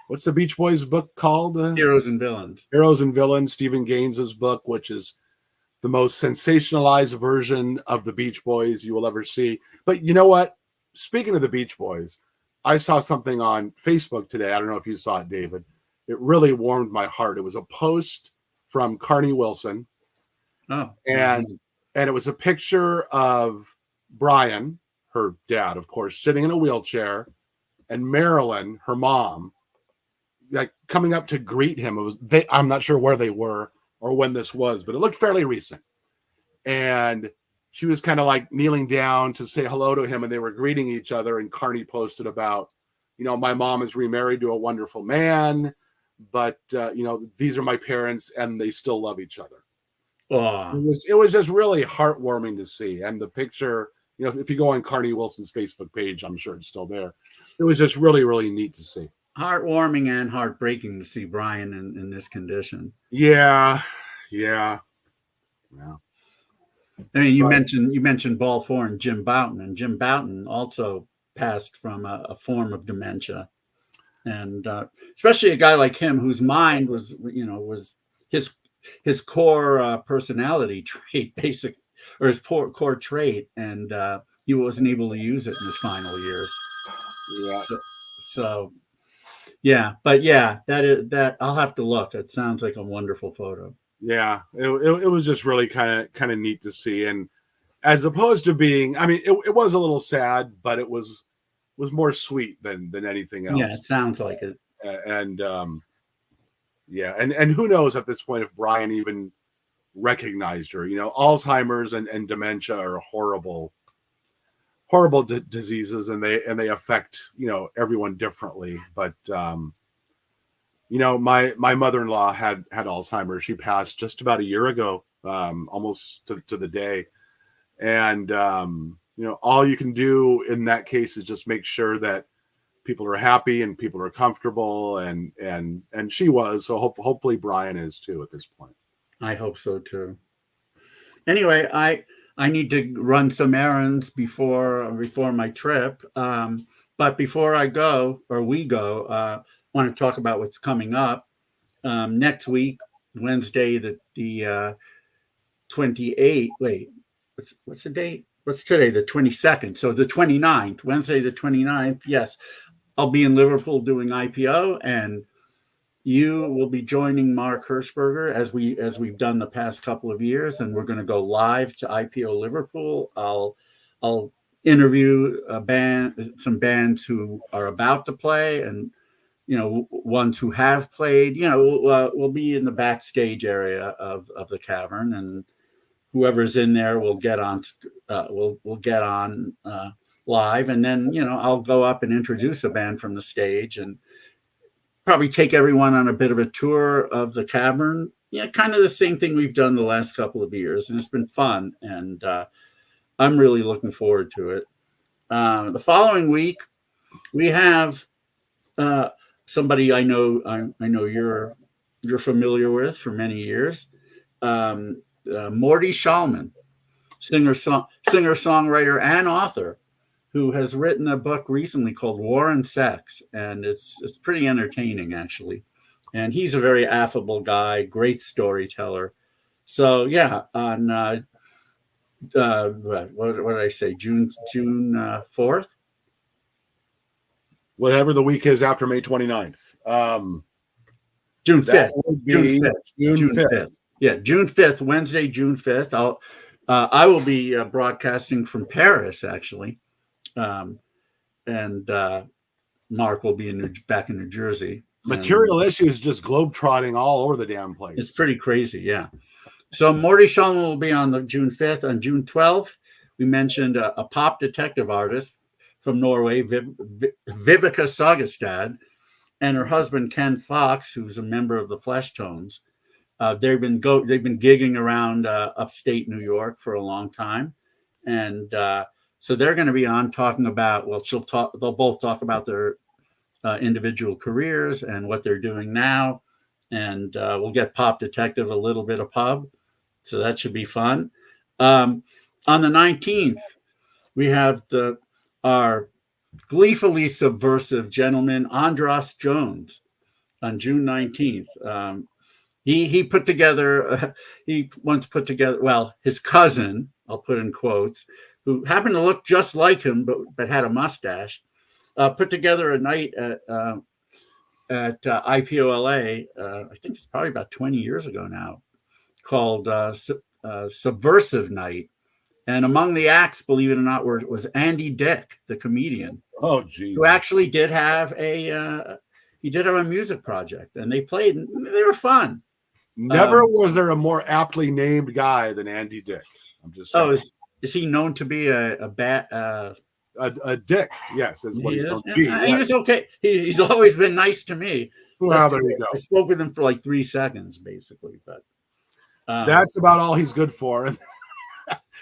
what's the Beach Boys book called? Heroes and Villains. Heroes and Villains, Stephen Gaines's book, which is the most sensationalized version of the Beach Boys you will ever see. But you know what? Speaking of the Beach Boys, I saw something on Facebook today. I don't know if you saw it, David. It really warmed my heart. It was a post from Carney Wilson. Oh, and it was a picture of Brian, her dad, of course, sitting in a wheelchair, and Marilyn, her mom, like coming up to greet him. I'm not sure where they were or when this was, but it looked fairly recent. And she was kind of like kneeling down to say hello to him, and they were greeting each other. And Carney posted about, my mom is remarried to a wonderful man, but these are my parents, and they still love each other. Oh. It was just really heartwarming to see. And the picture, if you go on Carney Wilson's Facebook page, I'm sure it's still there. It was just really, really neat to see. Heartwarming and heartbreaking to see Brian in this condition. Yeah. I mean, you mentioned Ball 4 and Jim Bouton, and Jim Bouton also passed from a form of dementia, and especially a guy like him whose mind was his core personality trait, or his core trait, and he wasn't able to use it in his final years. Yeah. So yeah, but yeah, that I'll have to look. It sounds like a wonderful photo. Yeah, it was just really kind of neat to see, and as opposed to being, I mean, it was a little sad, but it was more sweet than anything else. Yeah, it sounds like it. And and who knows at this point if Brian even recognized her. Alzheimer's and dementia are horrible diseases, and they affect everyone differently. But my mother-in-law had Alzheimer's. She passed just about a year ago, almost to the day. And all you can do in that case is just make sure that people are happy and people are comfortable, and she was. So hopefully Brian is too at this point. I hope so too. Anyway, I need to run some errands before my trip. But before I go, or we go, I want to talk about what's coming up next week, Wednesday, the 28th. Wait, what's the date? What's today? The 22nd. So the 29th, Wednesday, the 29th. Yes, I'll be in Liverpool doing IPO, and you will be joining Mark Hirschberger as we've done the past couple of years, and we're going to go live to IPO Liverpool. I'll interview some bands who are about to play, and ones who have played. We'll be in the backstage area of the cavern, and whoever's in there will get on. Will get on live, and then I'll go up and introduce a band from the stage, and probably take everyone on a bit of a tour of the cavern. Kind of the same thing we've done the last couple of years, and it's been fun, and I'm really looking forward to it. The following week, we have somebody I know you're familiar with for many years, Morty Shallman, singer, songwriter, and author, who has written a book recently called War and Sex, and it's pretty entertaining, actually. And he's a very affable guy, great storyteller. So yeah, on what did I say? June 4th? Whatever the week is after May 29th. June 5th. June 5th. Yeah, June 5th, Wednesday, June 5th. I will be broadcasting from Paris, actually. And Mark will be back in New Jersey. Material Issues just globetrotting all over the damn place. It's pretty crazy, yeah. So Morty Shallman will be on the June 5th. On June 12th, we mentioned a pop detective artist from Norway, Vibeke Sagestad, and her husband Ken Fox, who's a member of the Fleshtones. They've been gigging around upstate New York for a long time, and so they're going to be on talking about. Well, they'll both talk about their individual careers and what they're doing now, and we'll get Pop Detective a little bit of pub, so that should be fun. On the 19th, we have our gleefully subversive gentleman Andras Jones on June 19th. He put together. He once put together. Well, his cousin, I'll put in quotes, who happened to look just like him, but had a mustache, put together a night at IPOLA. I think it's probably about 20 years ago now, called Subversive Night. And among the acts, believe it or not, was Andy Dick, the comedian. Oh, geez. Who actually did have a music project, and they played, and they were fun. Never was there a more aptly named guy than Andy Dick. I'm just saying. Oh, is he known to be a dick? Yes, is what he's known to be. He was okay. He's always been nice to me. Well, there you go. I spoke with him for like 3 seconds, basically, but that's about all he's good for, and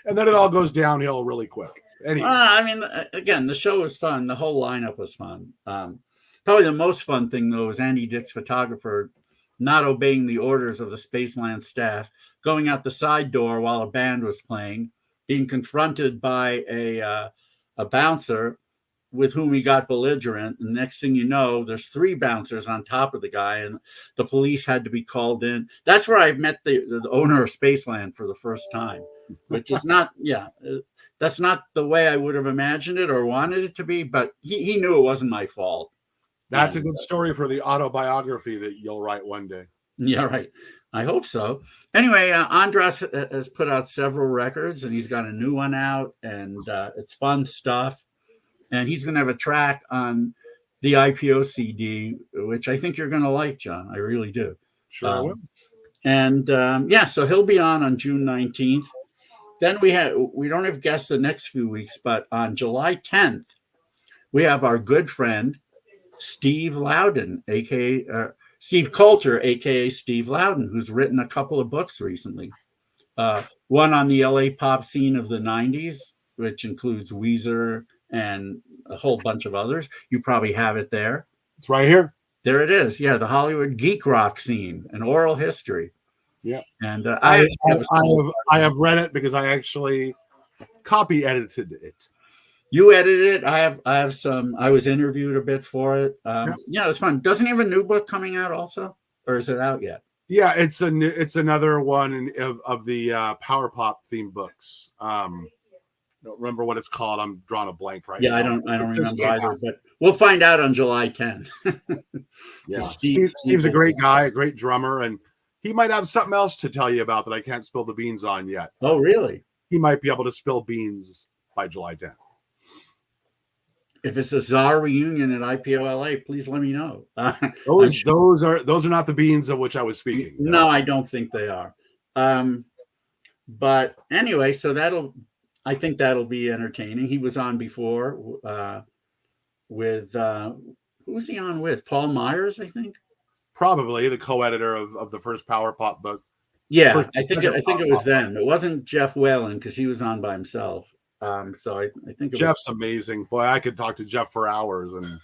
then it all goes downhill really quick. Anyway, I mean, again, the show was fun. The whole lineup was fun. Probably the most fun thing, though, was Andy Dick's photographer not obeying the orders of the Spaceland staff, going out the side door while a band was playing, being confronted by a bouncer with whom he got belligerent. And next thing you know, there's 3 bouncers on top of the guy, and the police had to be called in. That's where I met the owner of Spaceland for the first time, which is not, that's not the way I would have imagined it or wanted it to be, but he knew it wasn't my fault. That's a good story for the autobiography that you'll write one day. Yeah, right. I hope so. Anyway, Andras has put out several records, and he's got a new one out, and it's fun stuff. And he's going to have a track on the IPO CD, which I think you're going to like, John. I really do. Sure I will. And so he'll be on June 19th. Then we don't have guests the next few weeks, but on July 10th, we have our good friend Steve Loudon, aka Steve Coulter, aka Steve Loudon, who's written a couple of books recently. One on the LA pop scene of the 90s, which includes Weezer and a whole bunch of others. You probably have it there. It's right here. There it is. Yeah, the Hollywood geek rock scene, an oral history. Yeah, and I have read it because I actually copy edited it. You edited it. I have some. I was interviewed a bit for it. Yeah, it was fun. Doesn't he have a new book coming out also, or is it out yet? Yeah, it's another one of the Power Pop theme books. I don't remember what it's called. I'm drawing a blank right now. Yeah, I don't remember either. But We'll find out on July 10th. Yeah, Steve Steve's a will- great guy, a great drummer, and he might have something else to tell you about that I can't spill the beans on yet. Oh, really? He might be able to spill beans by July 10th. If it's a czar reunion at IPOLA, please let me know. Those are not the beans of which I was speaking. No, I don't think they are. But anyway, so I think that'll be entertaining. He was on before with who was he on with? Paul Myers, I think. Probably the co-editor of the first Power Pop book. Yeah, First- I think it was them. It wasn't Jeff Whalen because he was on by himself. So I think Jeff's amazing. Boy, I could talk to Jeff for hours. And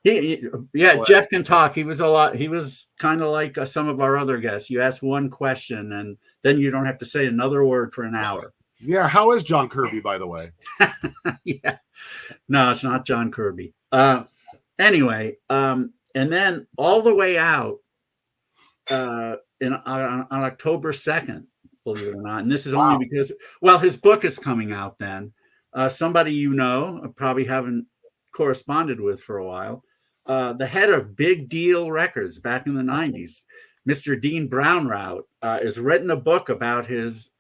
Boy. Jeff can talk. He was kind of like some of our other guests. You ask one question and then you don't have to say another word for an hour. Yeah, how is John Kirby, by the way? Yeah, no, it's not John Kirby. Anyway, and then all the way out on October 2nd, believe it or not, and this is only because, well, his book is coming out then. Somebody probably haven't corresponded with for a while. The head of Big Deal Records back in the 90s, Mr. Dean Brownrout, has written a book about his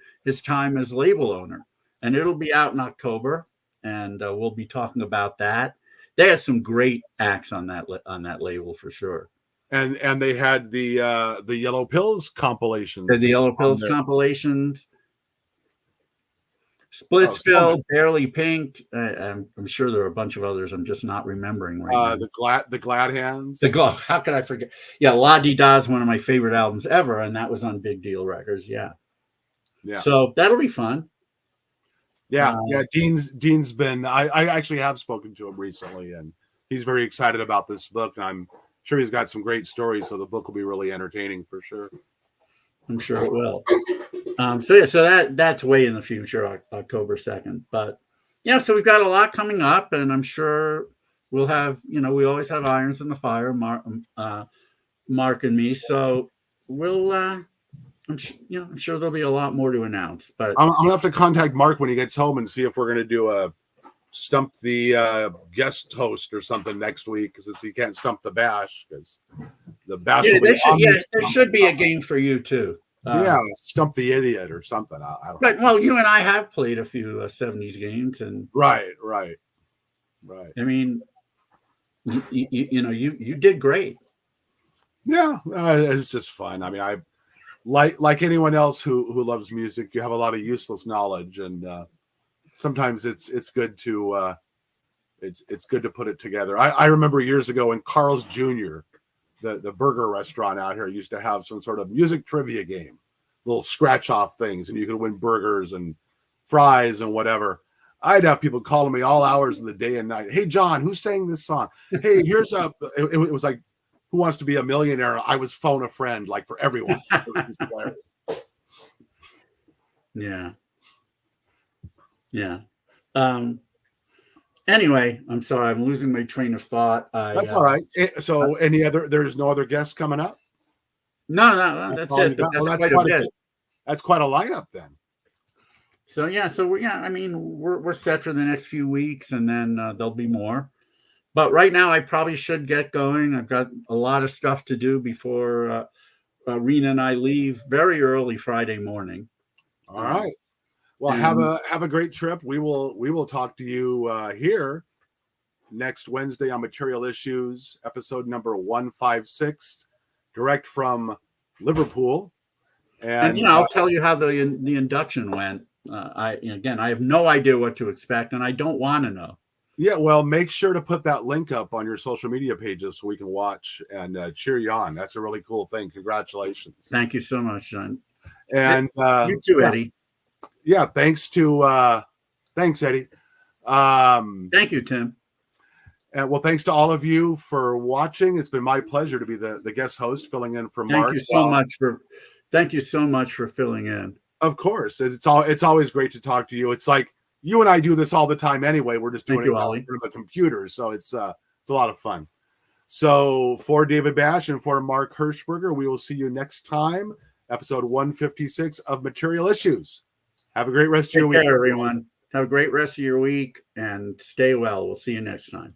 time as label owner, and it'll be out in October, and we'll be talking about that. They had some great acts on that label for sure. And they had the Yellow Pills compilations. The Yellow Pills compilations. Splitsville, Barely Pink. I'm sure there are a bunch of others. I'm just not remembering right now. The Glad Hands. How could I forget? Yeah, La Di Da is one of my favorite albums ever, and that was on Big Deal Records. Yeah. So that'll be fun. Yeah. Dean's been. I actually have spoken to him recently, and he's very excited about this book, and I'm sure he's got some great stories. So the book will be really entertaining for sure. I'm sure it will. So that's way in the future, October 2nd. But yeah, so we've got a lot coming up, and I'm sure we'll have, we always have irons in the fire, Mark and me. So we'll, I'm sure there'll be a lot more to announce. But I'm gonna have to contact Mark when he gets home and see if we're gonna do a stump the guest host or something next week, because he can't stump the bash, because the bash. There should be a game for you too. Stump the idiot or something. I don't. But well, you and I have played a few 70s games, and right. I mean, you did great. Yeah, it's just fun. I mean, I like anyone else who loves music. You have a lot of useless knowledge, and sometimes it's good to it's good to put it together. I remember years ago when Carl's Jr., the burger restaurant out here, used to have some sort of music trivia game, little scratch off things, and you could win burgers and fries and whatever. I'd have people calling me all hours of the day and night. Hey, John, who sang this song? Hey, here's it was like, Who Wants to Be a Millionaire? I was phone a friend, like for everyone. Yeah. Anyway, I'm sorry, I'm losing my train of thought. That's all right. So, there's no other guests coming up? No, that's it. That's quite a lineup then. So we're set for the next few weeks, and then there'll be more. But right now, I probably should get going. I've got a lot of stuff to do before Rena and I leave very early Friday morning. All right. Well, have a great trip. We will talk to you here next Wednesday on Material Issues, episode number 156, direct from Liverpool. And I'll tell you how the induction went. I have no idea what to expect, and I don't want to know. Yeah, well, make sure to put that link up on your social media pages so we can watch and cheer you on. That's a really cool thing. Congratulations. Thank you so much, John. And you too, Eddie. Yeah, thanks, Eddie. Thank you, Tim. And well, thanks to all of you for watching. It's been my pleasure to be the guest host, filling in for Mark. Thank you so much for filling in. Of course, it's always great to talk to you. It's like you and I do this all the time anyway. We're just doing it on the computer, so it's a lot of fun. So for David Bash and for Mark Hirschberger, we will see you next time. Episode 156 of Material Issues. Have a great rest of your week, everyone. Have a great rest of your week and stay well. We'll see you next time.